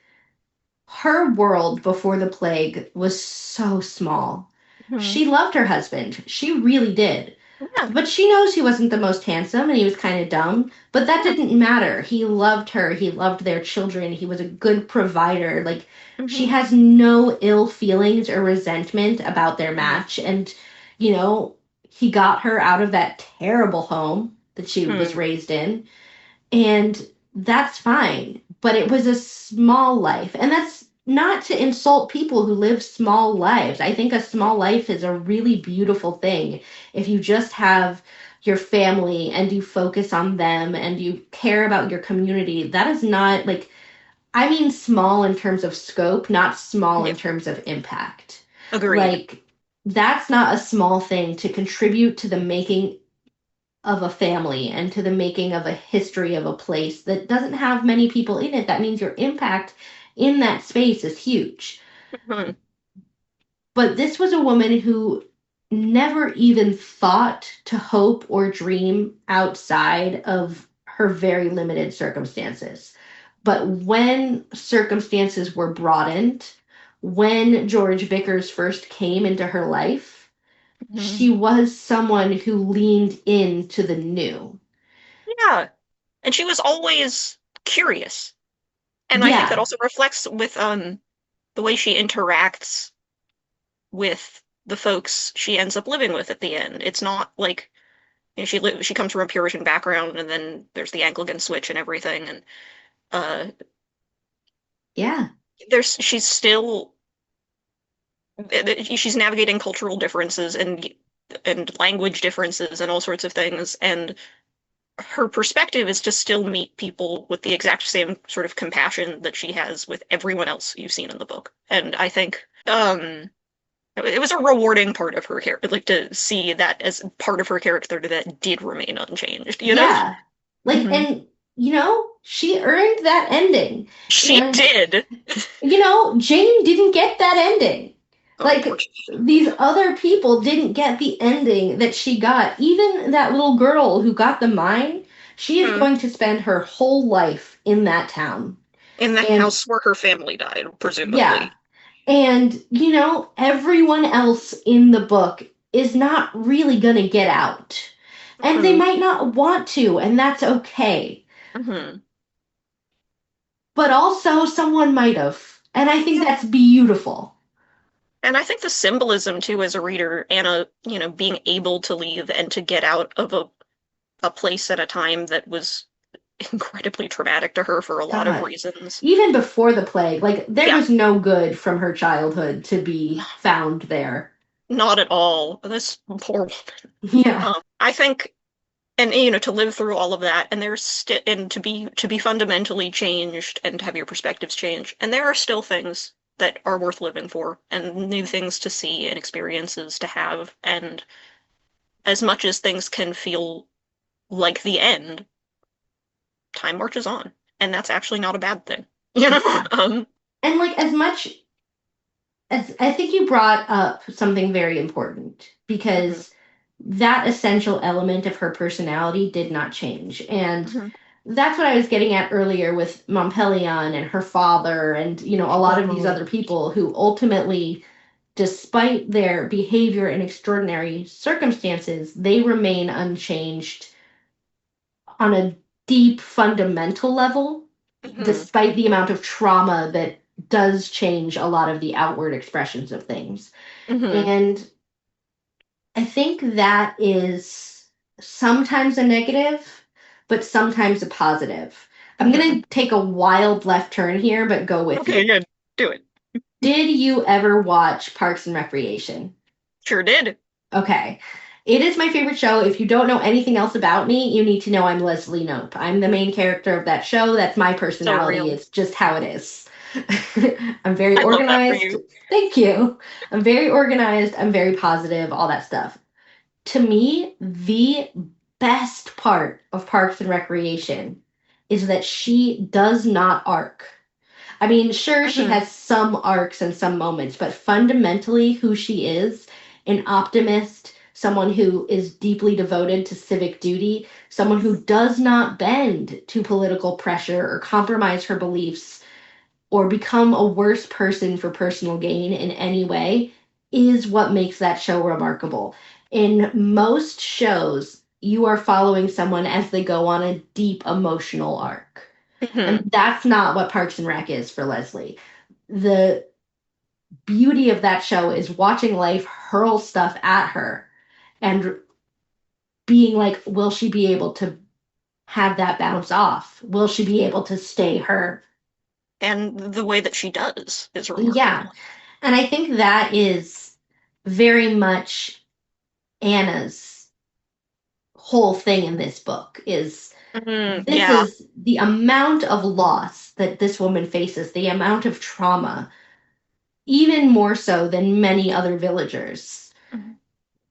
her world before the plague was so small. Hmm. She loved her husband. She really did. Yeah, But she knows he wasn't the most handsome and he was kind of dumb. But that yeah. didn't matter. He loved her. He loved their children. He was a good provider. Like, she Hmm. has no ill feelings or resentment about their Hmm. match. And, you know, he got her out of that terrible home that she was Hmm. raised in. And that's fine. But it was a small life. And that's not to insult people who live small lives. I think a small life is a really beautiful thing. If you just have your family and you focus on them and you care about your community, that is not like, I mean, small in terms of scope, not small Yeah, in terms of impact. agreed. Like, that's not a small thing to contribute to the making of a family and to the making of a history of a place that doesn't have many people in it. That means your impact in that space is huge. Hmm. But this was a woman who never even thought to hope or dream outside of her very limited circumstances. But when circumstances were broadened, when George Vickers first came into her life, Hmm. she was someone who leaned into the new. Yeah. And she was always curious. And I think that Yeah, also reflects with the way she interacts with the folks she ends up living with at the end. It's not like, she comes from a Puritan background and then there's the Anglican switch and everything, and uh yeah, there's she's navigating cultural differences and language differences and all sorts of things, and her perspective is to still meet people with the exact same sort of compassion that she has with everyone else you've seen in the book. And I think it was a rewarding part of her character, like to see that as part of her character that did remain unchanged, you know? Yeah. Like, Hmm. and, she earned that ending. She And, did. Jane didn't get that ending. Like, Unfortunately. these other people didn't get the ending that she got. Even that little girl who got the mine, she is Hmm. going to spend her whole life in that town. In the And house where her family died, yeah, presumably. and everyone else in the book is not really going to get out. And they Hmm. might not want to, and that's okay. Hmm. But also, someone might have. And I think Yeah. that's beautiful. And I think the symbolism too, as a reader, Anna, being able to leave and to get out of a place at a time that was incredibly traumatic to her for a lot of God, reasons. even before the plague, like, there Yeah, was no good from her childhood to be found there. not at all. This poor woman. Yeah. I think, and to live through all of that, and there's still, and to be fundamentally changed and to have your perspectives change, and there are still things that are worth living for, and new things to see and experiences to have, and as much as things can feel like the end, time marches on, and that's actually not a bad thing. You know? Yeah. And, like, as much as I think you brought up something very important Mhm, because that essential element of her personality did not change. And mhm. that's what I was getting at earlier with Montpellier and her father and, a lot of these Oh. other people who ultimately, despite their behavior in extraordinary circumstances, they remain unchanged on a deep fundamental level, Mhm, despite the amount of trauma that does change a lot of the outward expressions of things. mhm, And I think that is sometimes a negative, but sometimes a positive. I'm mhm. going to take a wild left turn here, but go with Okay, me. good. Do it. Did you ever watch Parks and Recreation? Sure did. Okay. It is my favorite show. If you don't know anything else about me, you need to know I'm Leslie Knope. I'm the main character of that show. That's my So personality. real. It's just how it is. I'm very I love that for organized. you. Thank you. I'm very organized. I'm very positive, all that stuff. To me, the best part of Parks and Recreation is that she does not arc. I mean, sure, she Mhm, has some arcs and some moments, but fundamentally, who she is, an optimist, someone who is deeply devoted to civic duty, someone who does not bend to political pressure or compromise her beliefs or become a worse person for personal gain in any way, is what makes that show remarkable. In most shows, you are following someone as they go on a deep emotional arc. And mhm. that's not what Parks and Rec is for Leslie. The beauty of that show is watching life hurl stuff at her and being like, will she be able to have that bounce off? Will she be able to stay her? And the way that she does is Yeah. remarkable. And I think that is very much Anna's whole thing in this book is this Yeah. is the amount of loss that this woman faces, the amount of trauma, even more so than many other villagers, Mhm.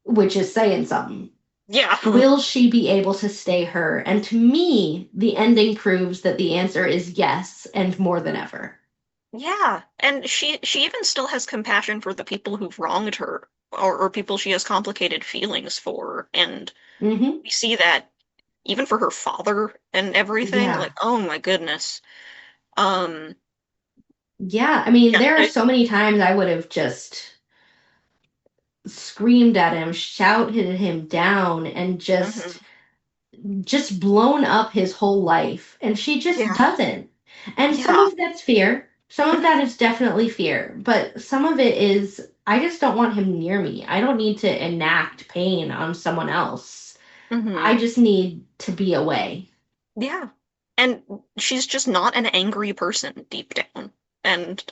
which is saying something. Yeah. Will she be able to stay her? And to me, the ending proves that the answer is yes, and more than ever. Yeah. And she even still has compassion for the people who've wronged her or people she has complicated feelings for. And Hmm. we see that even for her father and everything. Yeah. Like, oh my goodness. Um, Yeah. I mean, yeah. there are so many times I would have just screamed at him, shouted him down, and Mhm. just blown up his whole life. And she just Yeah. doesn't. And some Yeah. of that's fear. Some of that is definitely fear. But some of it is, I just don't want him near me. I don't need to enact pain on someone else. Hmm. I just need to be away. Yeah. And she's just not an angry person deep down. And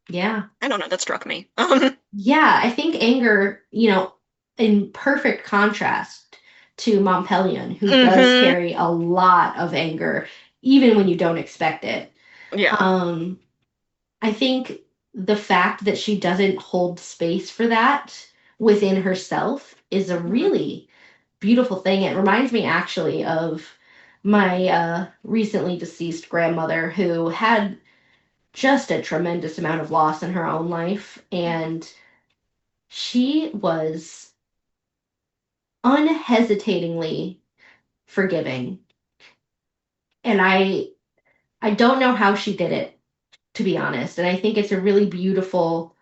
Yeah. I don't know, that struck me. Yeah. I think anger, in perfect contrast to Montpellier, who does Mm-hmm. carry a lot of anger, even when you don't expect it. Yeah. Um, I think the fact that she doesn't hold space for that within herself is a Mhm. really beautiful thing. It reminds me actually of my recently deceased grandmother who had just a tremendous amount of loss in her own life. And she was unhesitatingly forgiving. And I don't know how she did it, to be honest. And I think it's a really beautiful,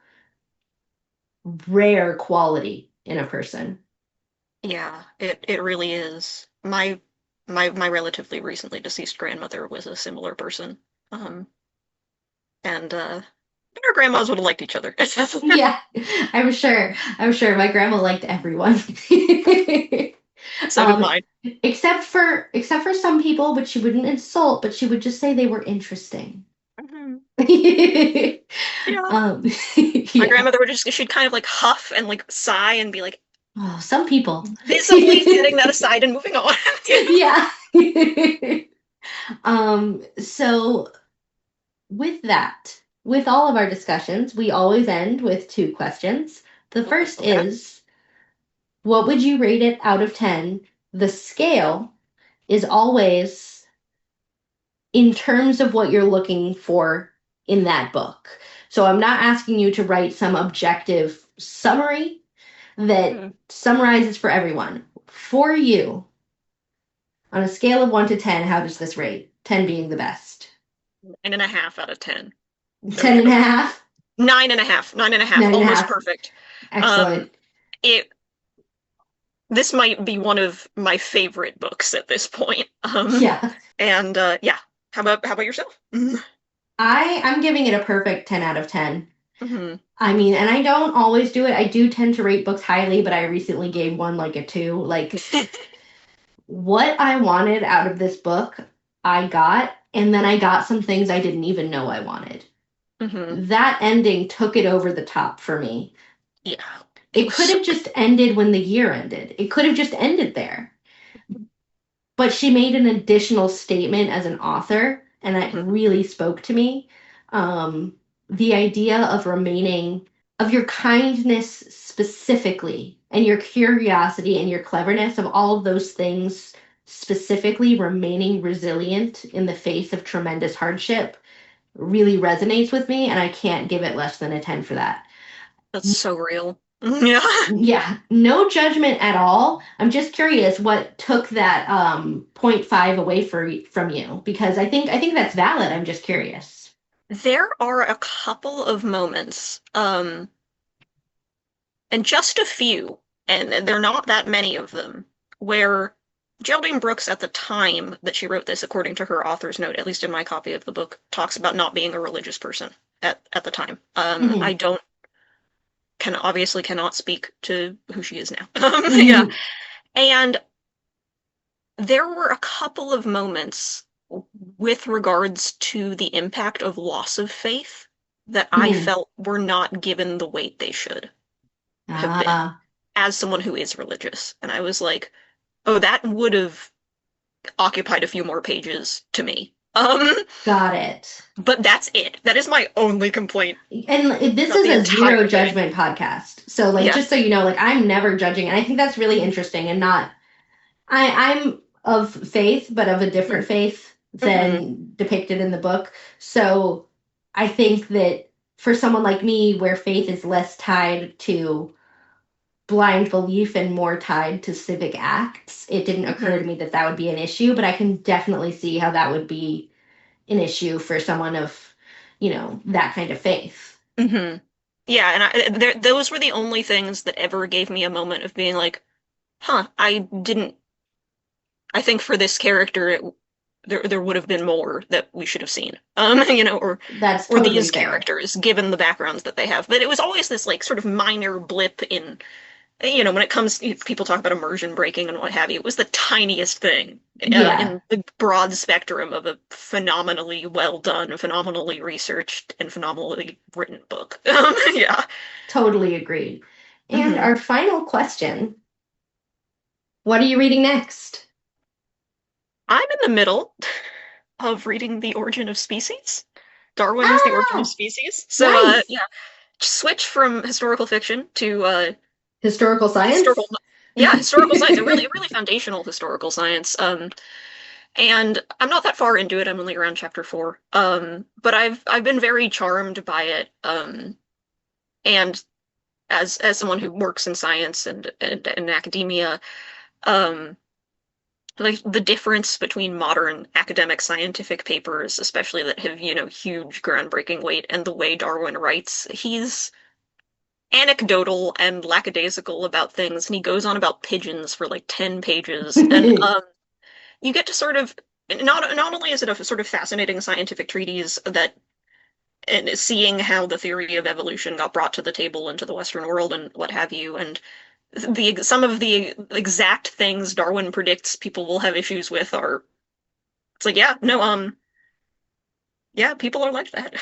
rare quality in a person. Yeah, it really is. My relatively recently deceased grandmother was a similar person. Um, and our grandmas would have liked each other. Yeah, I'm sure. I'm sure my grandma liked everyone. So did um, mine. except for some people, but she wouldn't insult, but she would just say they were interesting. Mhm. Yeah. um, My yeah. grandmother would just, she'd kind of like huff and like sigh and be like Oh, some people. visibly setting that aside and moving on. Yeah. So with that, with all of our discussions, we always end with two questions. The Ooh, first okay. is, what would you rate it out of 10? The scale is always in terms of what you're looking for in that book. So I'm not asking you to write some objective summary that Hmm. summarizes for everyone. For you, on a scale of 1 to 10, how does this rate? 10 being the best. 9.5 out of 10. No 10 and a joke. half? 9.5. 9.5. 9 and a Almost half. perfect. Um, Excellent. it this might be one of my favorite books at this point. Yeah. And yeah. How about yourself? I'm giving it a perfect 10 out of 10. Hmm. I mean, and I don't always do it. I do tend to rate books highly, but I recently gave one like a 2. Like, what I wanted out of this book, I got, and then I got some things I didn't even know I wanted. Hmm. That ending took it over the top for me. Yeah. It It was could so have good. just ended when the year ended. It could have just ended there. But she made an additional statement as an author, and that Mhm. really spoke to me. The idea of remaining, of your kindness specifically, and your curiosity and your cleverness, of all of those things specifically remaining resilient in the face of tremendous hardship really resonates with me, and I can't give it less than a 10 for that. That's so real. Yeah. Yeah, no judgment at all. I'm just curious what took that point 0.5 away from you because I think that's valid. I'm just curious. There are a couple of moments, and just a few, and they're not that many of them, where Geraldine Brooks, at the time that she wrote this, according to her author's note, at least in my copy of the book, talks about not being a religious person at the time. I Hmm. don't can obviously cannot speak to who she is now. Yeah. Hmm. And there were a couple of moments with regards to the impact of loss of faith that I Hmm. felt were not given the weight they should have been Ah, as someone who is religious. And I was like, oh, that would have occupied a few more pages to me. got it. But that's it. That is my only complaint And this about is the a zero entire thing. judgment podcast. So like Yeah. just so you know, like I'm never judging and I think that's really interesting and not I'm of faith, but of a different faith Hmm. than depicted in the book. So I think that for someone like me, where faith is less tied to blind belief and more tied to civic acts, it didn't occur to Hmm. me that that would be an issue, but I can definitely see how that would be an issue for someone of, that kind of faith. Hmm. Yeah, and those were the only things that ever gave me a moment of being like, huh, I didn't. I think for this character, there would have been more that we should have seen. That's Or totally these fair. characters, given the backgrounds that they have. But it was always this like sort of minor blip in, when it comes, people talk about immersion breaking and what have you. It was the tiniest thing Yeah, in the broad spectrum of a phenomenally well done, phenomenally researched, and phenomenally written book. Yeah. totally agreed. And Hmm. our final question, What are you reading next? I'm in the middle of reading The Origin of Species. Darwin's The Origin of Ah, Species. So, nice. yeah, switch from historical fiction to Historical historical, science? yeah, historical science, a really foundational historical science. And I'm not that far into it. I'm only around chapter 4. But I've been very charmed by it. And as someone who works in science and academia, um, like the difference between modern academic scientific papers, especially that have, huge groundbreaking weight, and the way Darwin writes, he's anecdotal and lackadaisical about things, and he goes on about pigeons for like 10 pages. And you get to sort of not only is it a sort of fascinating scientific treatise that and seeing how the theory of evolution got brought to the table into the Western world and what have you, and the some of the exact things Darwin predicts people will have issues with are it's like yeah no yeah people are like that.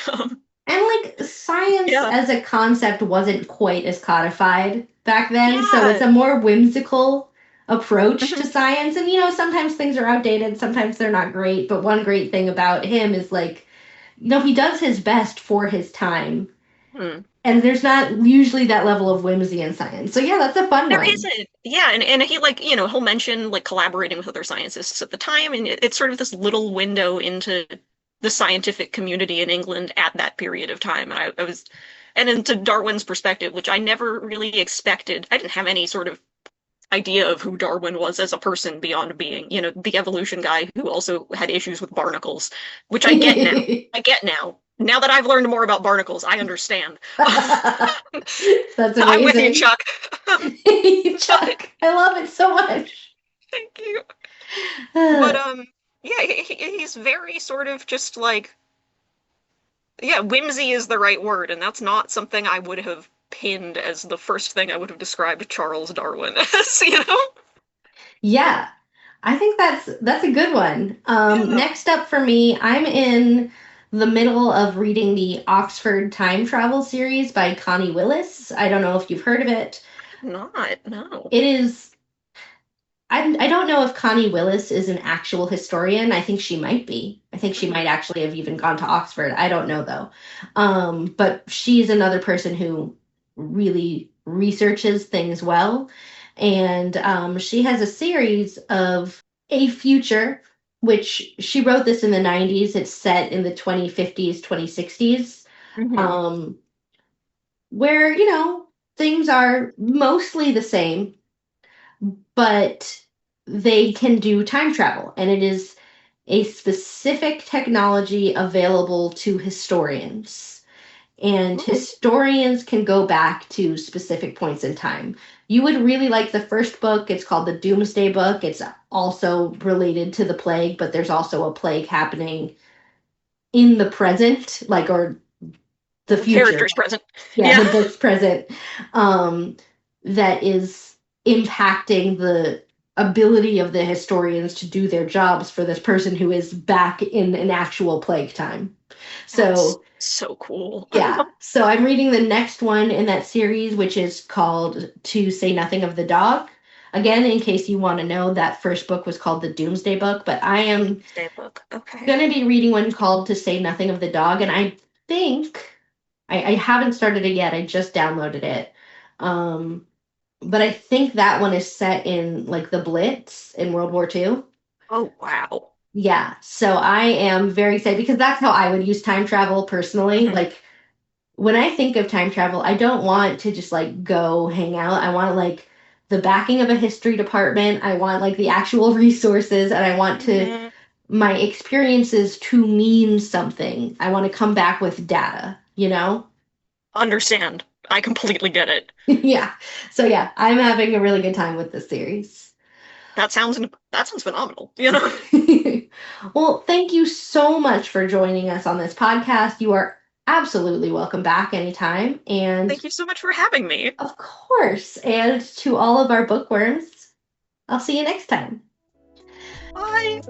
And like science Yeah. as a concept wasn't quite as codified back then, so it's Yeah. a more whimsical approach to Mhm. science. And sometimes things are outdated, sometimes they're not great, but one great thing about him is like, he does his best for his time. Hmm. And there's not usually that level of whimsy in science. So yeah, that's a fun There one. isn't. Yeah, and he like, he'll mention like collaborating with other scientists at the time, and it's sort of this little window into the scientific community in England at that period of time. And I was, and into Darwin's perspective, which I never really expected. I didn't have any sort of idea of who Darwin was as a person beyond being, the evolution guy who also had issues with barnacles, which I get now. I get now. Now that I've learned more about barnacles, I understand. That's I'm with you, amazing. Chuck. But Chuck, I love it so much. thank you. But yeah, he's very sort of just like yeah, whimsy is the right word, and that's not something I would have pinned as the first thing I would have described Charles Darwin as. Yeah, I think that's a good one. Yeah, Next up for me, I'm in the middle of reading the Oxford Time Travel series by Connie Willis. I don't know if you've heard of it. not, no. It is I don't know if Connie Willis is an actual historian. I think she might be. I think she Mhm. might actually have even gone to Oxford. I don't know though. But she's another person who really researches things well. And she has a series of a future, which she wrote this in the 90s. It's set in the 2050s, 2060s, Mhm. um, where, things are mostly the same but they can do time travel, and it is a specific technology available to historians. And Ooh, historians can go back to specific points in time. You would really like the first book. It's called the Doomsday Book. It's also related to the plague, but there's also a plague happening in the present, like, or the future. characters present. Yeah, Yeah. the book's present, um, that is impacting the ability of the historians to do their jobs for this person who is back in an actual plague time. That's So, so cool. yeah. So I'm reading the next one in that series, which is called To Say Nothing of the Dog. Again, in case you want to know, that first book was called the Doomsday Book, but I am Doomsday Book. Okay. going to be reading one called To Say Nothing of the Dog, and I think I haven't started it yet. I just downloaded it. Um, but I think that one is set in like the Blitz in World War II. Oh, wow. Yeah, so I am very excited because that's how I would use time travel personally. Mhm. Like when I think of time travel, I don't want to just like go hang out. I want like the backing of a history department. I want like the actual resources and I want to Mhm. my experiences to mean something. I want to come back with data, you know? Understand. I completely get it. Yeah. So yeah, I'm having a really good time with this series. That sounds phenomenal. Well, thank you so much for joining us on this podcast. You are absolutely welcome back anytime. And Thank you so much for having me. of course, and to all of our bookworms, I'll see you next time. Bye.